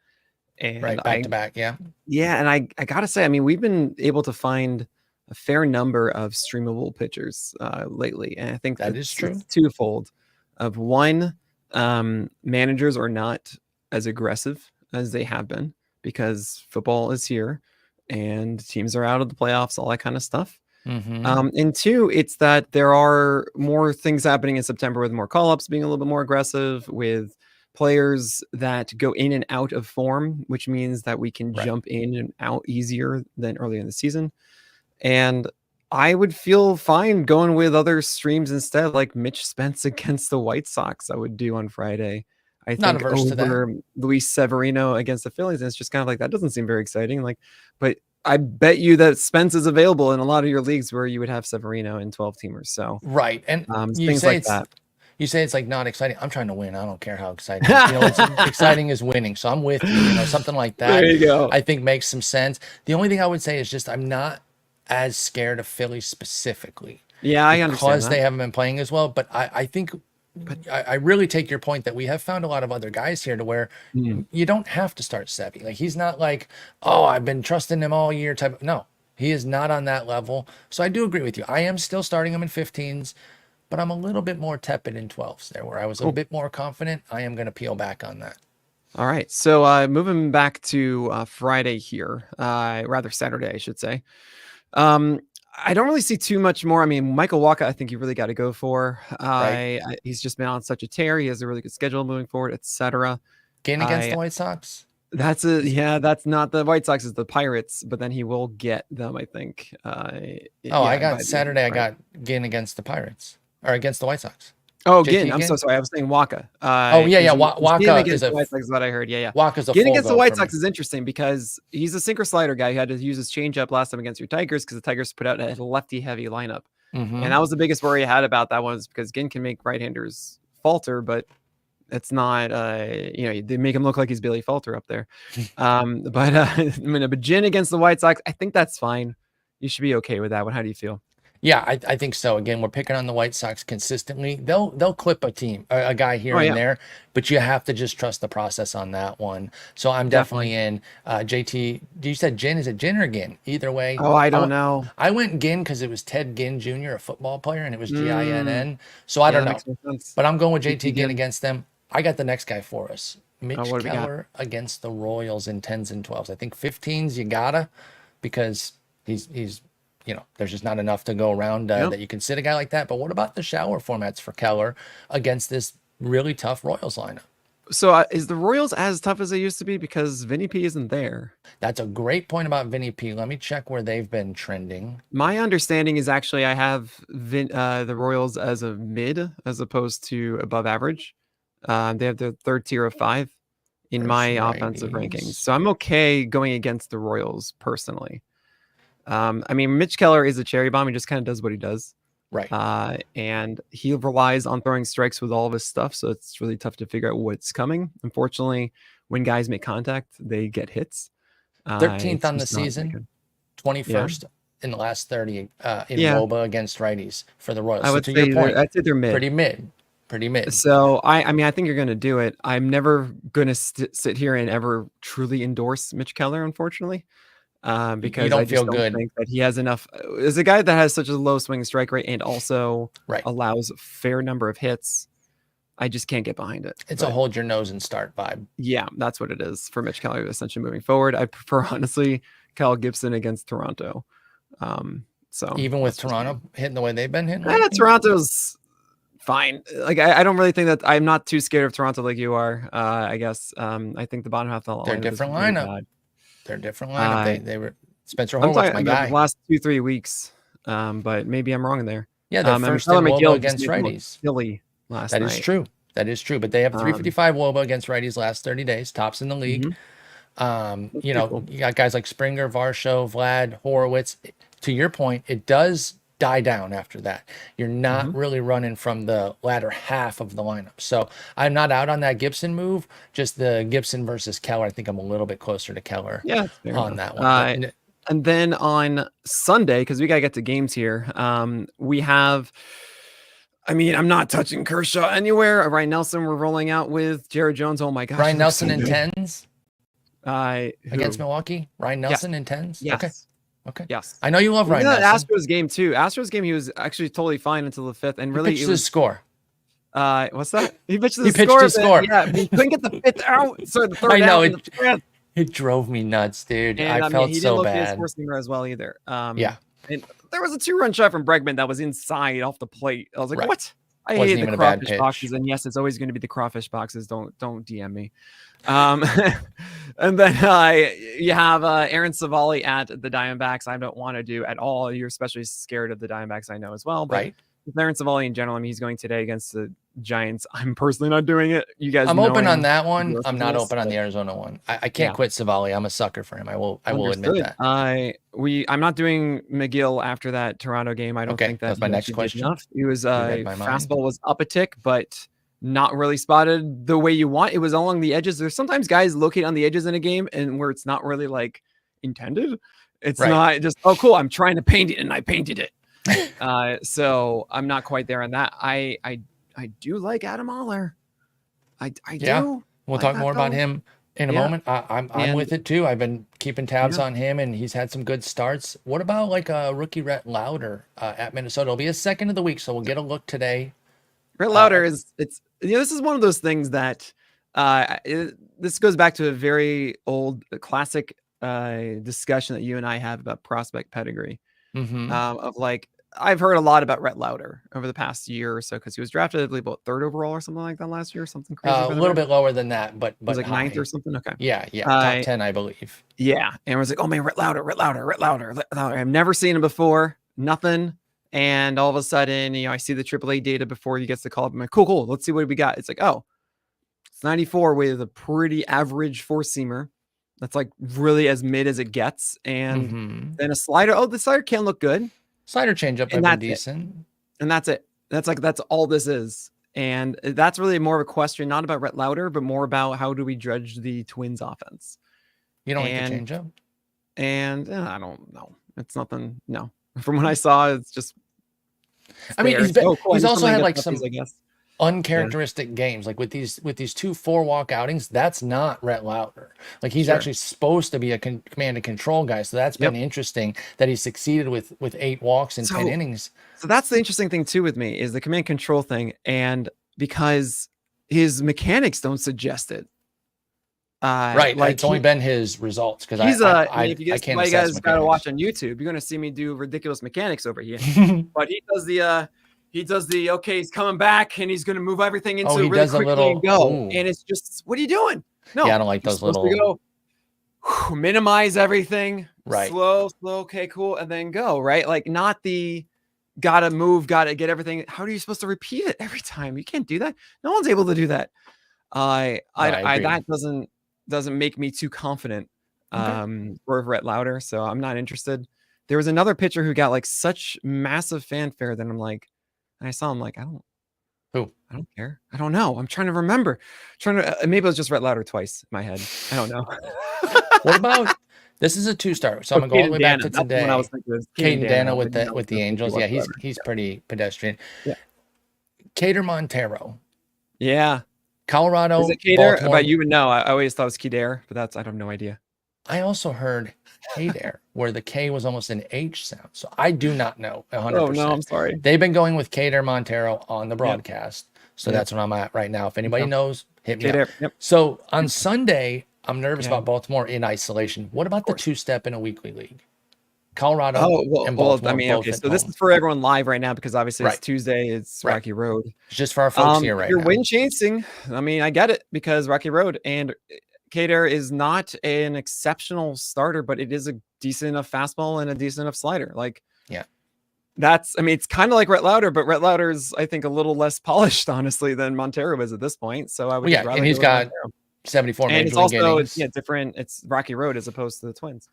Speaker 1: And
Speaker 2: back to back, yeah.
Speaker 1: Yeah, and I gotta say, I mean, we've been able to find a fair number of streamable pitchers lately, and I think
Speaker 2: that is true.
Speaker 1: It's twofold. Of one, managers are not as aggressive as they have been because football is here and teams are out of the playoffs, all that kind of stuff. And two, it's that there are more things happening in September with more call-ups being a little bit more aggressive, with players that go in and out of form, which means that we can jump in and out easier than earlier in the season. And I would feel fine going with other streams instead, like Mitch Spence against the White Sox I would do on Friday. I
Speaker 2: Not
Speaker 1: think
Speaker 2: averse to that.
Speaker 1: over Luis Severino against the Phillies. And it's just kind of like, that doesn't seem very exciting. Like, but I bet you that Spence is available in a lot of your leagues where you would have Severino in 12 teamers. So
Speaker 2: Right. And you
Speaker 1: things
Speaker 2: say
Speaker 1: like
Speaker 2: it's
Speaker 1: that.
Speaker 2: you say it's like not exciting. I'm trying to win. I don't care how exciting. It's exciting is winning. So I'm with you. Something like that.
Speaker 1: There you go.
Speaker 2: I think makes some sense. The only thing I would say is just I'm not as scared of Philly specifically.
Speaker 1: Yeah, I understand
Speaker 2: because
Speaker 1: that.
Speaker 2: they haven't been playing as well. But I think I really take your point that we have found a lot of other guys here to where you don't have to start Sevy. Like he's not like, oh, I've been trusting him all year type. No, he is not on that level. So I do agree with you. I am still starting him in 15s, but I'm a little bit more tepid in 12s there where I was a bit more confident. I am going to peel back on that.
Speaker 1: All right. So moving back to Friday here, rather Saturday, I should say. I don't really see too much more. I mean, Michael Wacha, I think you really got to go for. He's just been on such a tear. He has a really good schedule moving forward, etc.
Speaker 2: Game against the White Sox?
Speaker 1: That's not the White Sox, it's the Pirates, but then he will get them, I think.
Speaker 2: I got Saturday. I got Ginn against the Pirates or against the White Sox.
Speaker 1: Oh, Ginn. I'm so sorry. I was saying Wacha.
Speaker 2: Wacha
Speaker 1: against the White Sox is what I heard. Yeah.
Speaker 2: Wacha's a
Speaker 1: Ginn against the White Sox is interesting because he's a sinker slider guy who had to use his changeup last time against your Tigers because the Tigers put out a lefty heavy lineup. And that was the biggest worry I had about that one, is because Ginn can make right-handers falter, but it's not, they make him look like he's Billy Falter up there. But Ginn against the White Sox, I think that's fine. You should be okay with that one. How do you feel?
Speaker 2: Yeah, I think so. Again, we're picking on the White Sox consistently. They'll clip a guy here and there, but you have to just trust the process on that one. So I'm definitely in. JT, you said Ginn? Is it Ginn or Ginn? Either way.
Speaker 1: Oh, I don't know.
Speaker 2: I went Ginn because it was Ted Ginn Jr., a football player, and it was Ginn. So I don't know. But I'm going with JT Ginn against them. I got the next guy for us. Mitch Keller against the Royals in 10s and 12s. I think 15s you gotta, because he's there's just not enough to go around that you can sit a guy like that. But what about the shower formats for Keller against this really tough Royals lineup?
Speaker 1: So is the Royals as tough as they used to be because Vinny P isn't there?
Speaker 2: That's a great point about Vinny P. Let me check where they've been trending.
Speaker 1: My understanding is actually I have the Royals as a mid as opposed to above average. They have the third tier of 5 in my offensive rankings. So I'm okay going against the Royals personally. I mean, Mitch Keller is a cherry bomb. He just kind of does what he does.
Speaker 2: Right.
Speaker 1: And he relies on throwing strikes with all of his stuff. So it's really tough to figure out what's coming. Unfortunately, when guys make contact, they get hits.
Speaker 2: 13th on the season, 21st in the last 30 in WOBA against righties for the Royals.
Speaker 1: I would say your point, I'd say they're mid.
Speaker 2: Pretty mid.
Speaker 1: So I think you're going to do it. I'm never going to sit here and ever truly endorse Mitch Keller, unfortunately. Because I just don't think that he has enough. As a guy that has such a low swing strike rate and also allows a fair number of hits, I just can't get behind it.
Speaker 2: It's a hold your nose and start vibe.
Speaker 1: Yeah, that's what it is for Mitch Keller, essentially moving forward. I prefer, honestly, Kyle Gibson against Toronto. So
Speaker 2: even with Toronto hitting the way they've been hitting,
Speaker 1: Toronto's fine. Like I don't really think that I'm not too scared of Toronto like you are. I guess I think the bottom half of the
Speaker 2: they're different lineup. They're different lineup. They were Spencer Horwitz, my guy.
Speaker 1: The last 2-3 weeks, but maybe I'm wrong in there.
Speaker 2: Yeah, their first in WOBA against righties.
Speaker 1: Philly last night.
Speaker 2: That is true. But they have 355 WOBA against righties last 30 days, tops in the league. You got guys like Springer, Varsho, Vlad, Horowitz. To your point, it does die down after that. You're not really running from the latter half of the lineup. So I'm not out on that Gibson move. Just the Gibson versus Keller. I think I'm a little bit closer to Keller on that one.
Speaker 1: And then on Sunday, because we got to get to games here, we have, I mean, I'm not touching Kershaw anywhere. Ryan Nelson, we're rolling out with Jared Jones. Oh my gosh.
Speaker 2: Ryan Nelson in 10s
Speaker 1: against
Speaker 2: Milwaukee. Ryan Nelson in 10s.
Speaker 1: Yes.
Speaker 2: Okay.
Speaker 1: Yes.
Speaker 2: I know you love Ryan Nelson.
Speaker 1: Astros game too. Astros game, he was actually totally fine until the 5th. And really,
Speaker 2: his score.
Speaker 1: What's that? He pitched
Speaker 2: He
Speaker 1: the
Speaker 2: pitched
Speaker 1: score.
Speaker 2: his score.
Speaker 1: Yeah, but he couldn't get the fifth out. Sorry, the third
Speaker 2: I know
Speaker 1: out. And
Speaker 2: it.
Speaker 1: the fifth.
Speaker 2: It drove me nuts, dude.
Speaker 1: And
Speaker 2: I
Speaker 1: I mean,
Speaker 2: felt
Speaker 1: he didn't
Speaker 2: so
Speaker 1: look at his
Speaker 2: bad.
Speaker 1: four-seamer as well either.
Speaker 2: Yeah.
Speaker 1: And there was a 2-run shot from Bregman that was inside off the plate. I was like,
Speaker 2: Right.
Speaker 1: what? I
Speaker 2: Wasn't
Speaker 1: hate
Speaker 2: even
Speaker 1: the
Speaker 2: a bad
Speaker 1: crawfish
Speaker 2: pitch.
Speaker 1: boxes, and yes, it's always going to be the crawfish boxes. Don't DM me. And then you have Aaron Savali at the Diamondbacks. I don't want to do at all. You're especially scared of the Diamondbacks, I know as well. But
Speaker 2: Right.
Speaker 1: with Aaron Savali in general, I mean, he's going today against the Giants. I'm personally not doing it. You guys,
Speaker 2: I'm
Speaker 1: know
Speaker 2: open
Speaker 1: him.
Speaker 2: on that one.
Speaker 1: Listen
Speaker 2: I'm
Speaker 1: to
Speaker 2: not
Speaker 1: this,
Speaker 2: open on
Speaker 1: but-
Speaker 2: the Arizona one. I can't
Speaker 1: Yeah.
Speaker 2: quit Savali. I'm a sucker for him. I will admit
Speaker 1: Understood.
Speaker 2: that.
Speaker 1: I'm not doing McGill after that Toronto game. I don't
Speaker 2: Okay,
Speaker 1: think that
Speaker 2: that's my
Speaker 1: he
Speaker 2: next
Speaker 1: actually did
Speaker 2: question.
Speaker 1: enough. He was
Speaker 2: read my mind.
Speaker 1: fastball was up a tick, but not really spotted the way you want. It was along the edges. There's sometimes guys locate on the edges in a game and where it's not really like intended. It's
Speaker 2: Right.
Speaker 1: not just, oh cool, I'm trying to paint it and I painted it. So I'm not quite there on that. I do like Adam Oller. I
Speaker 2: Yeah.
Speaker 1: do.
Speaker 2: We'll
Speaker 1: like
Speaker 2: talk
Speaker 1: that
Speaker 2: more about
Speaker 1: fella.
Speaker 2: him in a
Speaker 1: Yeah.
Speaker 2: moment. I'm
Speaker 1: And-
Speaker 2: with it too. I've been keeping tabs
Speaker 1: Yeah.
Speaker 2: on him, and he's had some good starts. What about like a rookie Rhett Lauder at Minnesota? It'll be his second of the week, so we'll get a look today.
Speaker 1: Brett Lauder this is one of those things that this goes back to a very old classic discussion that you and I have about prospect pedigree.
Speaker 2: Mm-hmm.
Speaker 1: Of like, I've heard a lot about Rhett Lauder over the past year or so because he was drafted, I believe, about 3rd overall or something like that last year, something crazy.
Speaker 2: A little bit lower than that, but
Speaker 1: It was like
Speaker 2: high.
Speaker 1: 9th or something. Okay.
Speaker 2: Yeah, top 10, I believe.
Speaker 1: Yeah, and I was like, oh man, Rhett Lauder. I've never seen him before, nothing. And all of a sudden, I see the AAA data before he gets the call up. I'm like, cool. Let's see what we got. It's like, oh, it's 94 with a pretty average four-seamer. That's like really as mid as it gets. And then a slider. Oh, the slider can look good.
Speaker 2: Slider changeup might be decent.
Speaker 1: And that's it. That's all this is. And that's really more of a question, not about Rhett Lauder, but more about how do we judge the Twins offense.
Speaker 2: You don't like the changeup?
Speaker 1: And I don't know. It's nothing. No. From what I saw, it's just.
Speaker 2: I mean, he's also had like some
Speaker 1: I guess.
Speaker 2: uncharacteristic games, like with these 2 4-walk outings. That's not Rhett Lauder. Like he's actually supposed to be a command and control guy. So that's been interesting that he succeeded with 8 walks in 10 innings.
Speaker 1: So that's the interesting thing too with me is the command control thing, and because his mechanics don't suggest it.
Speaker 2: Right, like it's only been his results because I can't.
Speaker 1: You guys got to watch on YouTube. You're gonna see me do ridiculous mechanics over here, but he does the okay. He's coming back and he's gonna move everything into it really quickly and go. Ooh. And it's just, what are you doing? No,
Speaker 2: yeah, I don't like those little.
Speaker 1: Go, minimize everything.
Speaker 2: Right,
Speaker 1: slow. Okay, cool, and then go. Right, like not the gotta move, gotta get everything. How are you supposed to repeat it every time? You can't do that. No one's able to do that. That doesn't make me too confident for Rhett Lauder, so I'm not interested. There was another pitcher who got like such massive fanfare that I'm like, and I saw him like, I don't care. I don't know. I'm trying to remember. Maybe it was just Rhett Lauder twice in my head. I don't know.
Speaker 2: What about this is a 2-star, so I'm gonna go all the way back to today. Caden Dana with the Angels. Yeah, he's pretty pedestrian.
Speaker 1: Yeah.
Speaker 2: Cater Montero.
Speaker 1: Yeah.
Speaker 2: Colorado.
Speaker 1: Is it Kader? But you would know. I always thought it was Kader, but I have no idea.
Speaker 2: I also heard Kader, where the K was almost an H sound. So I do not know 100%.
Speaker 1: Oh, no, I'm sorry.
Speaker 2: They've been going with Cater Montero on the broadcast. So that's what I'm at right now. If anybody knows, hit me up. Yep. So on Sunday, I'm nervous about Baltimore in isolation. What about the 2-step in a weekly league? Colorado and Baltimore.
Speaker 1: I mean, okay, so this is for everyone live right now because obviously it's Tuesday. It's Rocky Road.
Speaker 2: It's just for our folks here right now.
Speaker 1: You're win chasing. I mean, I get it because Rocky Road and Kader is not an exceptional starter, but it is a decent enough fastball and a decent enough slider. Like, it's kind of like Rhett Lauder, but Rhett Lauder is, I think, a little less polished, honestly, than Montero is at this point. So I would
Speaker 2: and he's got 74
Speaker 1: and it's also different. It's Rocky Road as opposed to the Twins.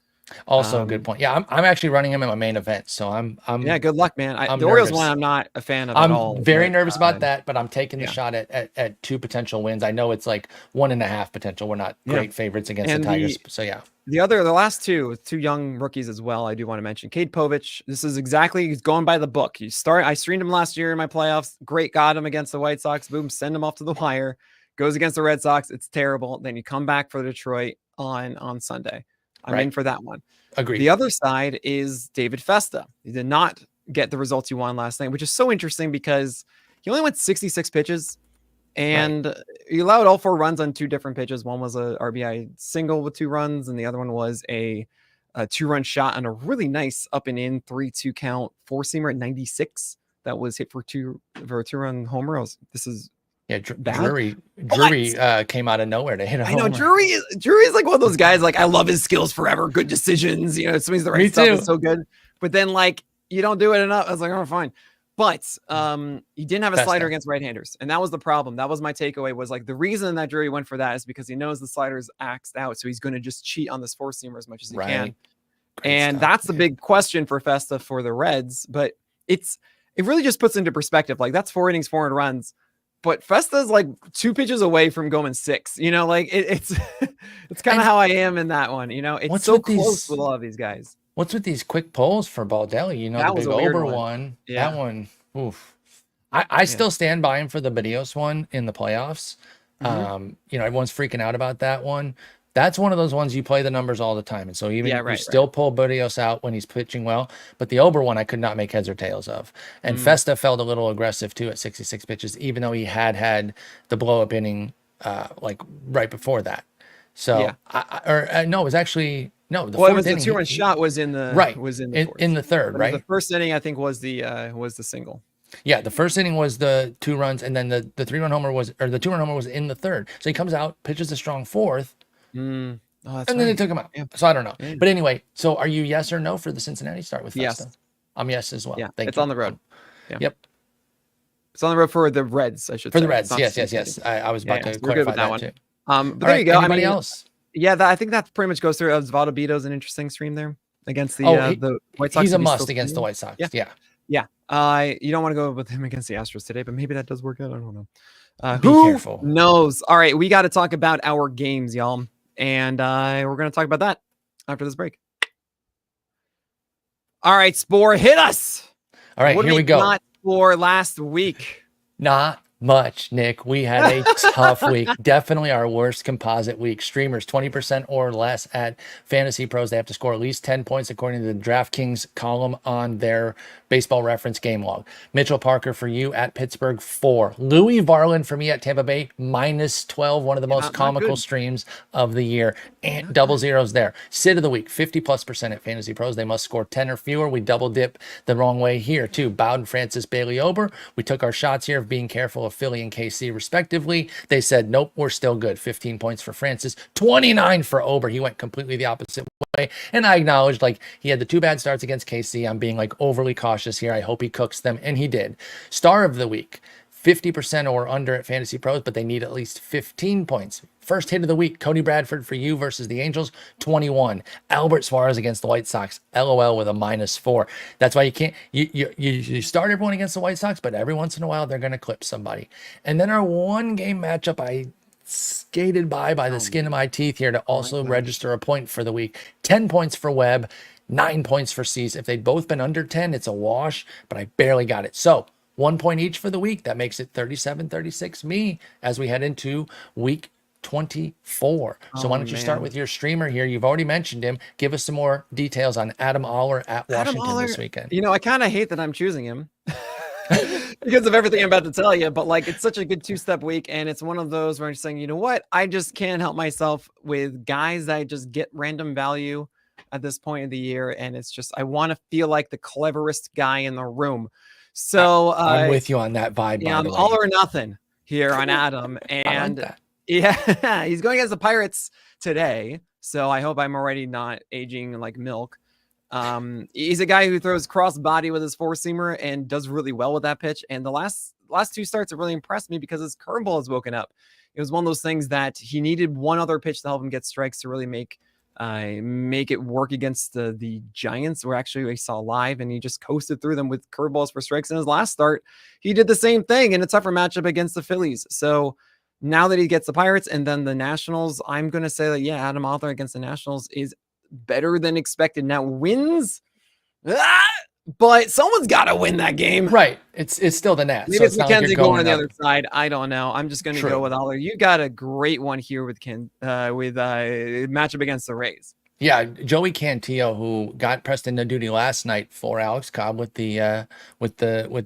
Speaker 2: Also a good point. Yeah, I'm actually running him in my main event, so I'm
Speaker 1: good luck, man. The Orioles one I'm not a fan of at all.
Speaker 2: I'm very nervous about that, but I'm taking the shot at 2 potential wins. I know it's like 1.5 potential. We're not great favorites against the Tigers, so yeah.
Speaker 1: The last two young rookies as well, I do want to mention. Cade Povich, this is he's going by the book. I streamed him last year in my playoffs. Great, got him against the White Sox. Boom, send him off to the wire. Goes against the Red Sox. It's terrible. Then you come back for Detroit on Sunday. I'm in for that one.
Speaker 2: Agreed.
Speaker 1: The other side is David Festa. He did not get the results he won last night, which is so interesting because he only went 66 pitches. And he allowed all 4 runs on 2 different pitches. One was a RBI single with 2 runs, and the other one was a 2-run shot on a really nice up and in 3-2 count 4-seamer at 96 that was hit for a 2-run homer. This is
Speaker 2: Drury came out of nowhere to hit a homer.
Speaker 1: I know Drury is like one of those guys. Like, I love his skills forever, good decisions. You know, it means the right stuff is so good. But then like you don't do it enough. I was like, oh, fine. But he didn't have a slider against right-handers, and that was the problem. That was my takeaway. Was like the reason that Drury went for that is because he knows the slider's axed out, so he's going to just cheat on this 4-seamer as much as he can. And that's the big question for Festa for the Reds. But it really just puts into perspective. Like, that's 4 innings, 400 runs, but Festa's like 2 pitches away from going 6. You know, like it's kind of how I am in that one. You know, it's so close with a lot of these guys.
Speaker 2: What's with these quick polls for Baldelli? You know, that the big Ober one.
Speaker 1: Yeah.
Speaker 2: That one. Oof. I still stand by him for the Barrios one in the playoffs. You know, everyone's freaking out about that one. That's one of those ones you play the numbers all the time. And so even you still pull Barrios out when he's pitching well. But the Ober one, I could not make heads or tails of. And Festa felt a little aggressive too at 66 pitches, even though he had the blow up inning like right before that. So, no, it was actually... No, the fourth inning,
Speaker 1: the 2-run shot was in the
Speaker 2: in the third, right?
Speaker 1: The first inning, I think, was the single.
Speaker 2: Yeah, the first inning was the 2 runs, and then the 3-run homer was, or the 2-run homer was in the third. So he comes out, pitches a strong 4th, and then they took him out. Yeah. So I don't know, but anyway, so are you yes or no for the Cincinnati start with Festa?
Speaker 1: Yes,
Speaker 2: I'm yes as well.
Speaker 1: Yeah, it's on the road.
Speaker 2: Yeah. Yep,
Speaker 1: it's on the road for the Reds. I should
Speaker 2: for
Speaker 1: say.
Speaker 2: the Reds. Yes. I was about to clarify that one too.
Speaker 1: But there you go.
Speaker 2: Anybody else?
Speaker 1: Yeah, I think that pretty much goes through. Osvaldo Bito's an interesting stream there against the White Sox.
Speaker 2: He's a must against the White Sox. Yeah.
Speaker 1: You don't want to go with him against the Astros today, but maybe that does work out. I don't know.
Speaker 2: Be careful.
Speaker 1: Knows? All right, we got to talk about our games, y'all, and we're going to talk about that after this break. All right, Spore, hit us.
Speaker 2: All right, here we go.
Speaker 1: Not for last week.
Speaker 2: Not much, Nick. We had a tough week. Definitely our worst composite week. Streamers 20% or less at Fantasy Pros. They have to score at least 10 points according to the DraftKings column on their Baseball Reference game log. Mitchell Parker for you at Pittsburgh 4. Louis Varland for me at Tampa Bay -12. One of the most comical streams of the year. And double zeros there. Sit of the week 50+% at Fantasy Pros. They must score 10 or fewer. We double dip the wrong way here too. Bowden, Francis, Bailey, Ober. We took our shots here of being careful of Philly and KC respectively. They said nope, we're still good. 15 points for Francis, 29 for Ober. He went completely the opposite way. And I acknowledged like he had the 2 bad starts against KC. I'm being like overly cautious here. I hope he cooks them, and he did. Star of the week 50% or under at Fantasy Pros, but they need at least 15 points. First hit of the week, Cody Bradford for you versus the Angels, 21. Albert Suarez against the White Sox, LOL with a -4. That's why you can't, you start everyone against the White Sox, but every once in a while they're going to clip somebody. And then our 1-game matchup, I skated by the skin of my teeth here to also register a point for the week. 10 points for Webb, 9 points for Cease. If they'd both been under 10, it's a wash, but I barely got it. So 1 point each for the week. That makes it 37-36 me as we head into week 24. So why don't you start with your streamer here? You've already mentioned him. Give us some more details on Adam Oller at Washington this weekend.
Speaker 1: You know, I kind of hate that I'm choosing him because of everything I'm about to tell you, but like it's such a good 2-step week, and it's one of those where I'm just saying, you know what? I just can't help myself with guys that just get random value at this point of the year, and it's just I want to feel like the cleverest guy in the room. So
Speaker 2: I'm with you on that vibe.
Speaker 1: Yeah, I'm all or nothing here on Adam, and
Speaker 2: like
Speaker 1: yeah, he's going against the Pirates today. So I hope I'm already not aging like milk. He's a guy who throws cross body with his 4-seamer and does really well with that pitch. And the last 2 starts have really impressed me because his curveball has woken up. It was one of those things that he needed one other pitch to help him get strikes to really make it work against the Giants, where actually we saw live, and he just coasted through them with curveballs for strikes. In his last start, he did the same thing in a tougher matchup against the Phillies. So now that he gets the Pirates and then the Nationals, I'm going to say that, yeah, Adam Oller against the Nationals is better than expected. Now wins, but someone's got to win that game.
Speaker 2: Right. It's still the Nats.
Speaker 1: Maybe
Speaker 2: so
Speaker 1: it's McKenzie going on the
Speaker 2: up.
Speaker 1: other side. I don't know. I'm just going to go with Oller. You got a great one here with matchup against the Rays.
Speaker 2: Yeah, Joey Cantillo, who got pressed into duty last night for Alex Cobb with the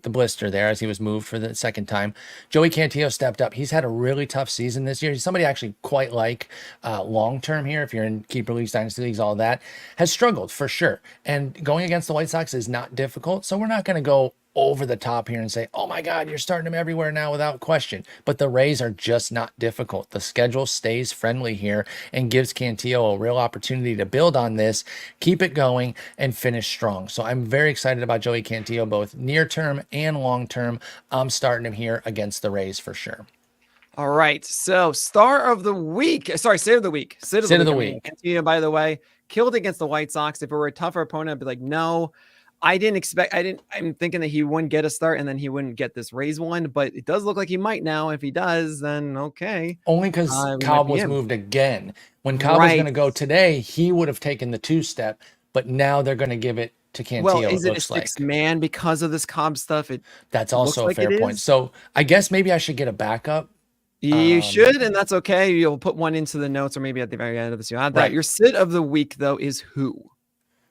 Speaker 2: blister there as he was moved for the second time. Joey Cantillo stepped up. He's had a really tough season this year. He's somebody I actually quite like long term here. If you're in keeper leagues, dynasty leagues, all that, has struggled for sure. And going against the White Sox is not difficult. So we're not going to go over the top here and say, oh my God, you're starting him everywhere now without question. But the Rays are just not difficult. The schedule stays friendly here and gives Cantillo a real opportunity to build on this, keep it going, and finish strong. So I'm very excited about Joey Cantillo, both near term and long term. I'm starting him here against the Rays for sure.
Speaker 1: All right. So star of the week. Sorry, sit of the week. Sit of the week. Cantillo, by the way, killed against the White Sox. If it were a tougher opponent, I'd be like, no. I'm thinking that he wouldn't get a start and then he wouldn't get this Rays one, but it does look like he might now. If he does, then okay.
Speaker 2: Only because Cobb was moved again. When Cobb was going to go today, he would have taken the 2-step, but now they're going to give it to Cantillo.
Speaker 1: Well, is it a sixth man because of this Cobb stuff?
Speaker 2: That's also a fair point. So I guess maybe I should get a backup.
Speaker 1: You should, and that's okay. You'll put one into the notes or maybe at the very end of this. You add that. Your sit of the week, though, is who?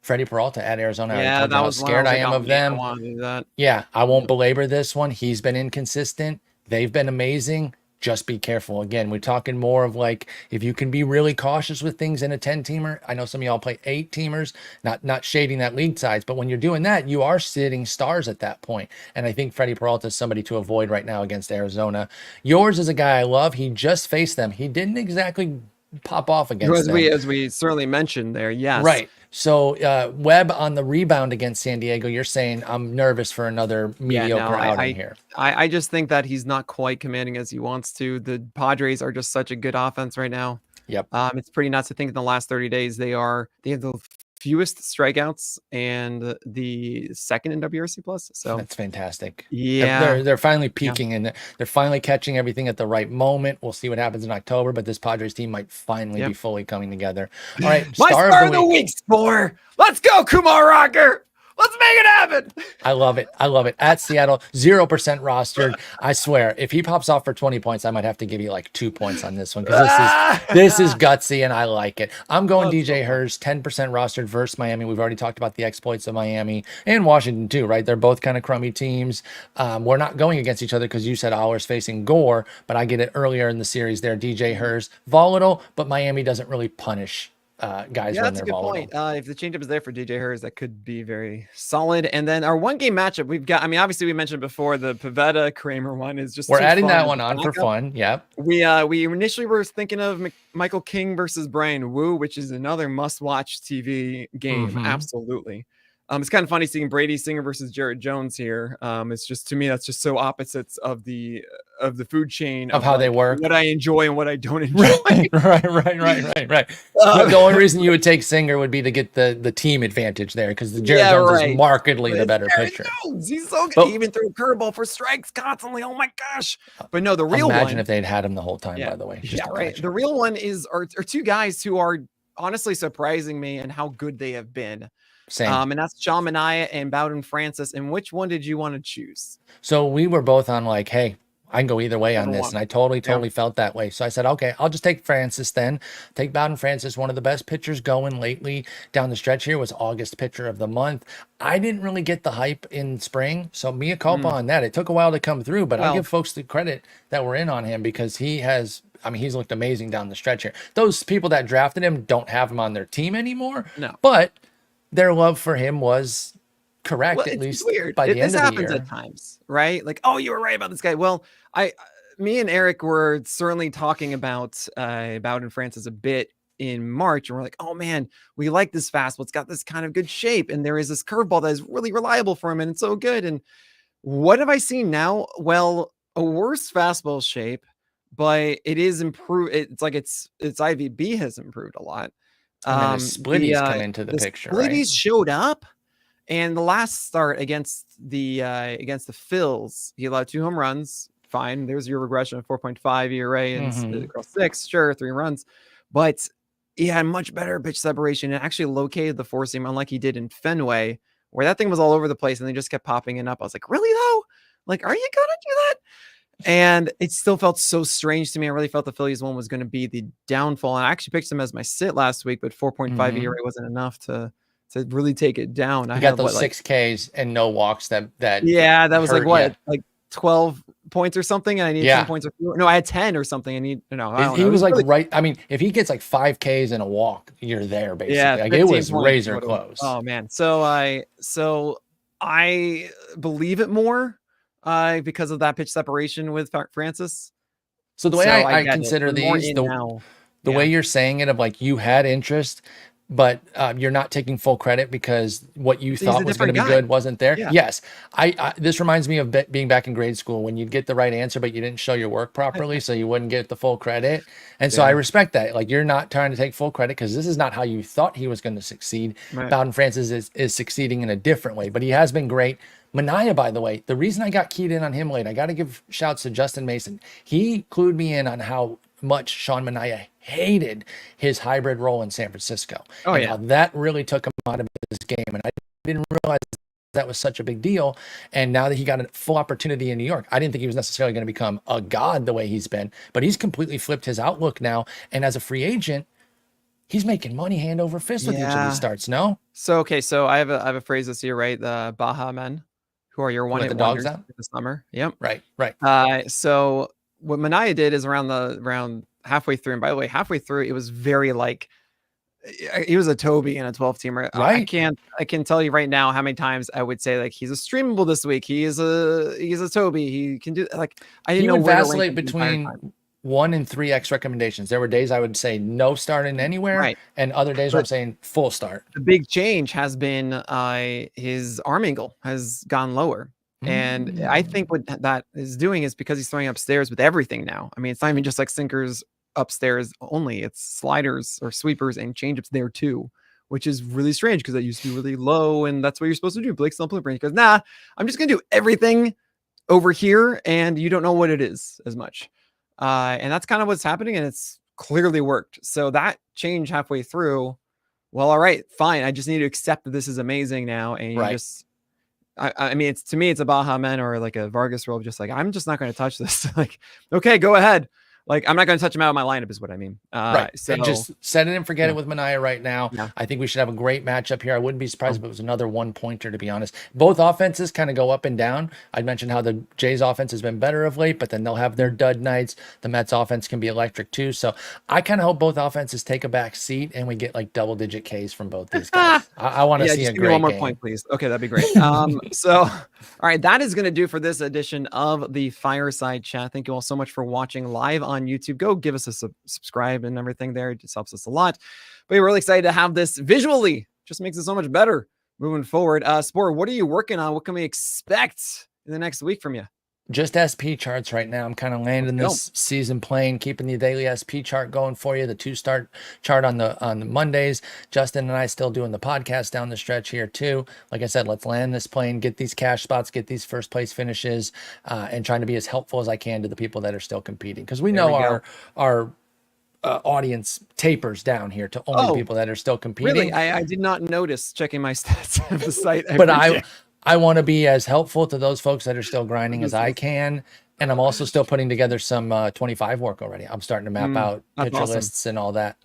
Speaker 2: Freddie Peralta at Arizona.
Speaker 1: Yeah, that was
Speaker 2: scared I am of them. Yeah, I won't belabor this one. He's been inconsistent. They've been amazing. Just be careful. Again, we're talking more of like, if you can be really cautious with things in a 10-teamer. I know some of y'all play 8-teamers, not shading that league size, but when you're doing that, you are sitting stars at that point. And I think Freddie Peralta is somebody to avoid right now against Arizona. Yours is a guy I love. He just faced them. He didn't exactly pop off against them.
Speaker 1: As we certainly mentioned there, yes.
Speaker 2: Right. So Webb on the rebound against San Diego, you're saying I'm nervous for another mediocre outing here.
Speaker 1: I just think that he's not quite commanding as he wants to. The Padres are just such a good offense right now.
Speaker 2: Yep.
Speaker 1: It's pretty nuts to think in the last 30 days they have the fewest strikeouts and the second in WRC plus. So
Speaker 2: that's fantastic.
Speaker 1: Yeah,
Speaker 2: they're finally peaking and they're finally catching everything at the right moment. We'll see what happens in October, but this Padres team might finally be fully coming together. All right,
Speaker 1: my star of the week, Sporer. Let's go, Kumar Rocker. Let's make it happen.
Speaker 2: I love it. I love it. At Seattle, 0% rostered. I swear, if he pops off for 20 points, I might have to give you like 2 points on this one because this is gutsy and I like it. I'm going DJ Hers, 10% rostered versus Miami. We've already talked about the exploits of Miami and Washington too, right? They're both kind of crummy teams. We're not going against each other because you said Allers facing Gore, but I get it earlier in the series there. DJ Hers, volatile, but Miami doesn't really punish guys when they're volatile.
Speaker 1: Point. If the changeup is there for DJ Hers, that could be very solid. And then our one game matchup, we've got, I mean, obviously we mentioned before the Pavetta Kramer one is just,
Speaker 2: we're adding that one on for fun. Yep.
Speaker 1: We initially were thinking of Michael King versus Brian Wu, which is another must-watch TV game. Absolutely. It's kind of funny seeing Brady Singer versus Jared Jones here. It's just, to me, that's just so opposites of the food chain
Speaker 2: of how they work,
Speaker 1: what I enjoy and what I don't enjoy.
Speaker 2: Right. The only reason you would take Singer would be to get the team advantage there because the Jared Jones is markedly the better pitcher.
Speaker 1: He's so good. He even threw a curveball for strikes constantly. Oh my gosh! But no, the real
Speaker 2: imagine if they'd had him the whole time. By the way,
Speaker 1: right. The real one are two guys who are honestly surprising me and how good they have been.
Speaker 2: Same.
Speaker 1: And that's John Mania and Bowden Francis. And which one did you want to choose?
Speaker 2: So we were both on like, hey, I can go either way on this. And I totally felt that way. So I said, okay, I'll just take Francis then. Take Bowden Francis, one of the best pitchers going lately down the stretch here, was August pitcher of the month. I didn't really get the hype in spring. So mea culpa on that. It took a while to come through, but I'll give folks the credit that were in on him because he's looked amazing down the stretch here. Those people that drafted him don't have him on their team anymore.
Speaker 1: No.
Speaker 2: But their love for him was correct, at least
Speaker 1: weird.
Speaker 2: By the end of the year. This
Speaker 1: happens at times, right? Like, oh, you were right about this guy. Well, me and Eric were certainly talking about Bowden Francis a bit in March, and we're like, oh man, we like this fastball. It's got this kind of good shape, and there is this curveball that is really reliable for him, and it's so good. And what have I seen now? Well, a worse fastball shape, but it is improved. It's like its IVB has improved a lot.
Speaker 2: And then the splitties come into the picture.
Speaker 1: Splitties showed up, and the last start against the Phils, he allowed 2 home runs. Fine, there's your regression of 4.5 ERA and across 6, sure, 3 runs, but he had much better pitch separation and actually located the four seam, unlike he did in Fenway, where that thing was all over the place and they just kept popping it up. I was like, really though? Like, are you gonna do that? And it still felt so strange to me. I really felt the Phillies one was going to be the downfall. And I actually picked them as my sit last week, but 4.5 ERA wasn't enough to really take it down. I
Speaker 2: You got
Speaker 1: had
Speaker 2: those
Speaker 1: what, like,
Speaker 2: 6 Ks and no walks that
Speaker 1: yeah, that was like
Speaker 2: hurt you.
Speaker 1: what, like 12 points or something, and I needed 10
Speaker 2: Yeah.
Speaker 1: points or fewer. No, I had 10 or something. I don't know.
Speaker 2: He
Speaker 1: It
Speaker 2: was
Speaker 1: was
Speaker 2: like
Speaker 1: really,
Speaker 2: right. I mean, if he gets like 5 Ks and a walk, you're there
Speaker 1: yeah,
Speaker 2: basically. Like it
Speaker 1: 15
Speaker 2: was
Speaker 1: points is
Speaker 2: razor
Speaker 1: what it was.
Speaker 2: close.
Speaker 1: Oh man. So I believe it more because of that pitch separation with Francis.
Speaker 2: So the way
Speaker 1: So I
Speaker 2: I
Speaker 1: get it.
Speaker 2: consider
Speaker 1: I'm more
Speaker 2: these,
Speaker 1: in now.
Speaker 2: the way
Speaker 1: Yeah.
Speaker 2: you're saying it of like you had interest, but you're not taking full credit because what you
Speaker 1: He's
Speaker 2: thought
Speaker 1: a
Speaker 2: was going to
Speaker 1: different
Speaker 2: be
Speaker 1: guy.
Speaker 2: good wasn't there.
Speaker 1: Yeah.
Speaker 2: Yes, this reminds me of being back in grade school when you'd get the right answer, but you didn't show your work properly, so you wouldn't get the full credit. And so I
Speaker 1: Yeah.
Speaker 2: respect that. Like you're not trying to take full credit because this is not how you thought he was going to succeed.
Speaker 1: Right.
Speaker 2: Bowden Francis is succeeding in a different way, but he has been great. Mania, by the way, the reason I got keyed in on him late, I got to give shouts to Justin Mason. He clued me in on how much Sean Mania hated his hybrid role in San Francisco.
Speaker 1: Oh,
Speaker 2: and
Speaker 1: yeah.
Speaker 2: how that really took him out of his game. And I didn't realize that was such a big deal. And now that he got a full opportunity in New York, I didn't think he was necessarily going to become a god the way he's been, but he's completely flipped his outlook now. And as a free agent, he's making money hand over fist with each of these starts. No?
Speaker 1: So okay, so I have a phrase this year, right? The Baja men, who are your one-hit
Speaker 2: the dogs
Speaker 1: wonders
Speaker 2: out?
Speaker 1: in the summer. Yep.
Speaker 2: Right.
Speaker 1: So what Mania did is around halfway through, and by the way, halfway through, it was very like he was a Toby and a 12-teamer.
Speaker 2: Right.
Speaker 1: I can tell you right now how many times I would say like he's a streamable this week. He's a Toby. He can do like I didn't
Speaker 2: He
Speaker 1: know
Speaker 2: would
Speaker 1: where to rank
Speaker 2: vacillate
Speaker 1: him the entire
Speaker 2: between
Speaker 1: time.
Speaker 2: 1 and 3X recommendations. There were days I would say no starting anywhere,
Speaker 1: Right.
Speaker 2: and other days where I'm
Speaker 1: But
Speaker 2: saying full start.
Speaker 1: the big change has been his arm angle has gone lower. And I think what that is doing is because he's throwing upstairs with everything now. I mean, it's not even just like sinkers upstairs only. It's sliders or sweepers and changeups there too, which is really strange because that used to be really low, and that's what you're supposed to do. Blake's not blueprint. He goes, nah, I'm just gonna do everything over here, and you don't know what it is as much. And that's kind of what's happening, and it's clearly worked. So that change halfway through, well, all right, fine. I just need to accept that this is amazing now, and you just I mean, it's to me, it's a Baja Men or like a Vargas role. Just like, I'm just not going to touch this. Like, okay, go ahead. Like, I'm not going to touch him out of my lineup is what I mean.
Speaker 2: Right.
Speaker 1: So
Speaker 2: And just set it and forget it with Mania right now.
Speaker 1: Yeah.
Speaker 2: I think we should have a great matchup here. I wouldn't be surprised if it was another 1-pointer, to be honest. Both offenses kind of go up and down. I mentioned how the Jays offense has been better of late, but then they'll have their dud nights. The Mets offense can be electric too. So I kind of hope both offenses take a back seat and we get like double-digit Ks from both these guys. I want to see a
Speaker 1: just give me
Speaker 2: great
Speaker 1: one more
Speaker 2: game.
Speaker 1: point, please. Okay, that'd be great. So, all right, that is going to do for this edition of the Fireside Chat. Thank you all so much for watching live on YouTube. Go give us a subscribe and everything there. It just helps us a lot. But we're really excited to have this visually. Just makes it so much better moving forward. Sporer, what are you working on? What can we expect in the next week from you?
Speaker 2: Just SP charts right now. I'm kind of landing this season plane, keeping the daily SP chart going for you. The 2-start chart on the Mondays. Justin and I still doing the podcast down the stretch here too. Like I said, let's land this plane, get these cash spots, get these first place finishes, and trying to be as helpful as I can to the people that are still competing, because we know our audience tapers down here to only the people that are still competing.
Speaker 1: Really, I did not notice checking my stats of the site,
Speaker 2: but I want to be as helpful to those folks that are still grinding as I can. And I'm also still putting together some 25 work already. I'm starting to map out pitcher lists and all that.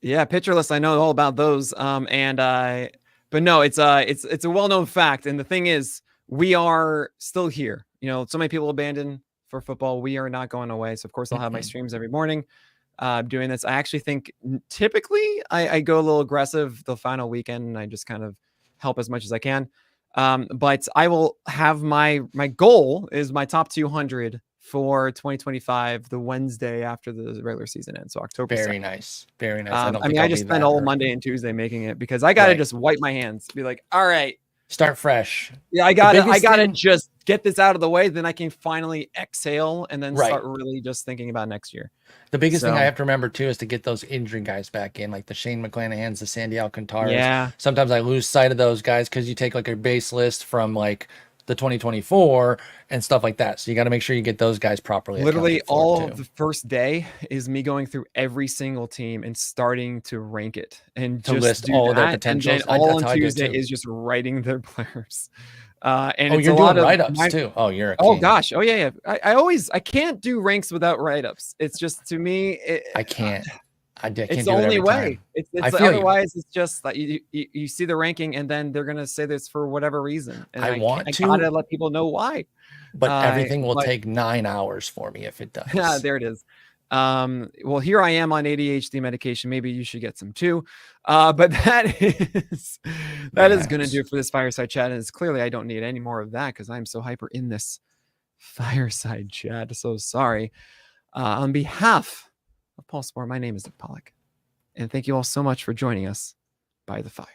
Speaker 1: Yeah, pitcher lists. I know all about those. But no, it's a well-known fact. And the thing is, we are still here. You know, so many people abandon for football. We are not going away. So of course I'll have my streams every morning doing this. I actually think typically I go a little aggressive the final weekend and I just kind of help as much as I can. But I will have my goal is my top 200 for 2025, the Wednesday after the regular season ends. So October 2nd.
Speaker 2: Very nice. Very nice.
Speaker 1: I just spend all Monday and Tuesday making it because I got to just wipe my hands, be like, all right,
Speaker 2: start fresh.
Speaker 1: Yeah, I gotta just get this out of the way. Then I can finally exhale and then start really just thinking about next year.
Speaker 2: The biggest thing I have to remember too is to get those injury guys back in, like the Shane McClanahans, the Sandy Alcantaras.
Speaker 1: Yeah.
Speaker 2: Sometimes I lose sight of those guys because you take like a base list from like the 2024 and stuff like that. So you got to make sure you get those guys properly.
Speaker 1: Literally
Speaker 2: accounted for,
Speaker 1: all
Speaker 2: too.
Speaker 1: of the first day is me going through every single team and starting to rank it and
Speaker 2: To
Speaker 1: just
Speaker 2: list
Speaker 1: do
Speaker 2: all of their
Speaker 1: that. And then
Speaker 2: potentials.
Speaker 1: all
Speaker 2: That's
Speaker 1: on
Speaker 2: how I do it
Speaker 1: Tuesday
Speaker 2: too.
Speaker 1: is just writing their players. And
Speaker 2: Oh,
Speaker 1: it's a
Speaker 2: you're
Speaker 1: lot
Speaker 2: doing
Speaker 1: of
Speaker 2: write-ups too. Oh, you're a
Speaker 1: oh
Speaker 2: king.
Speaker 1: gosh. Oh yeah. I can't do ranks without write-ups. It's just, to me,
Speaker 2: I can't. I can't
Speaker 1: it's
Speaker 2: do
Speaker 1: the
Speaker 2: it
Speaker 1: only
Speaker 2: every
Speaker 1: way.
Speaker 2: time.
Speaker 1: It's
Speaker 2: I feel you.
Speaker 1: otherwise it's just like you see the ranking and then they're gonna say this for whatever reason. And
Speaker 2: I
Speaker 1: I
Speaker 2: want
Speaker 1: gotta
Speaker 2: to,
Speaker 1: let people know why.
Speaker 2: but everything will
Speaker 1: But
Speaker 2: take 9 hours for me if it
Speaker 1: yeah,
Speaker 2: does.
Speaker 1: there it is. Well, here I am on ADHD medication. Maybe you should get some too. But that is gonna do it for this fireside chat. And it's clearly I don't need any more of that because I'm so hyper in this fireside chat. So sorry. On behalf of Paul Sporer, my name is Nick Pollack. And thank you all so much for joining us by the fire.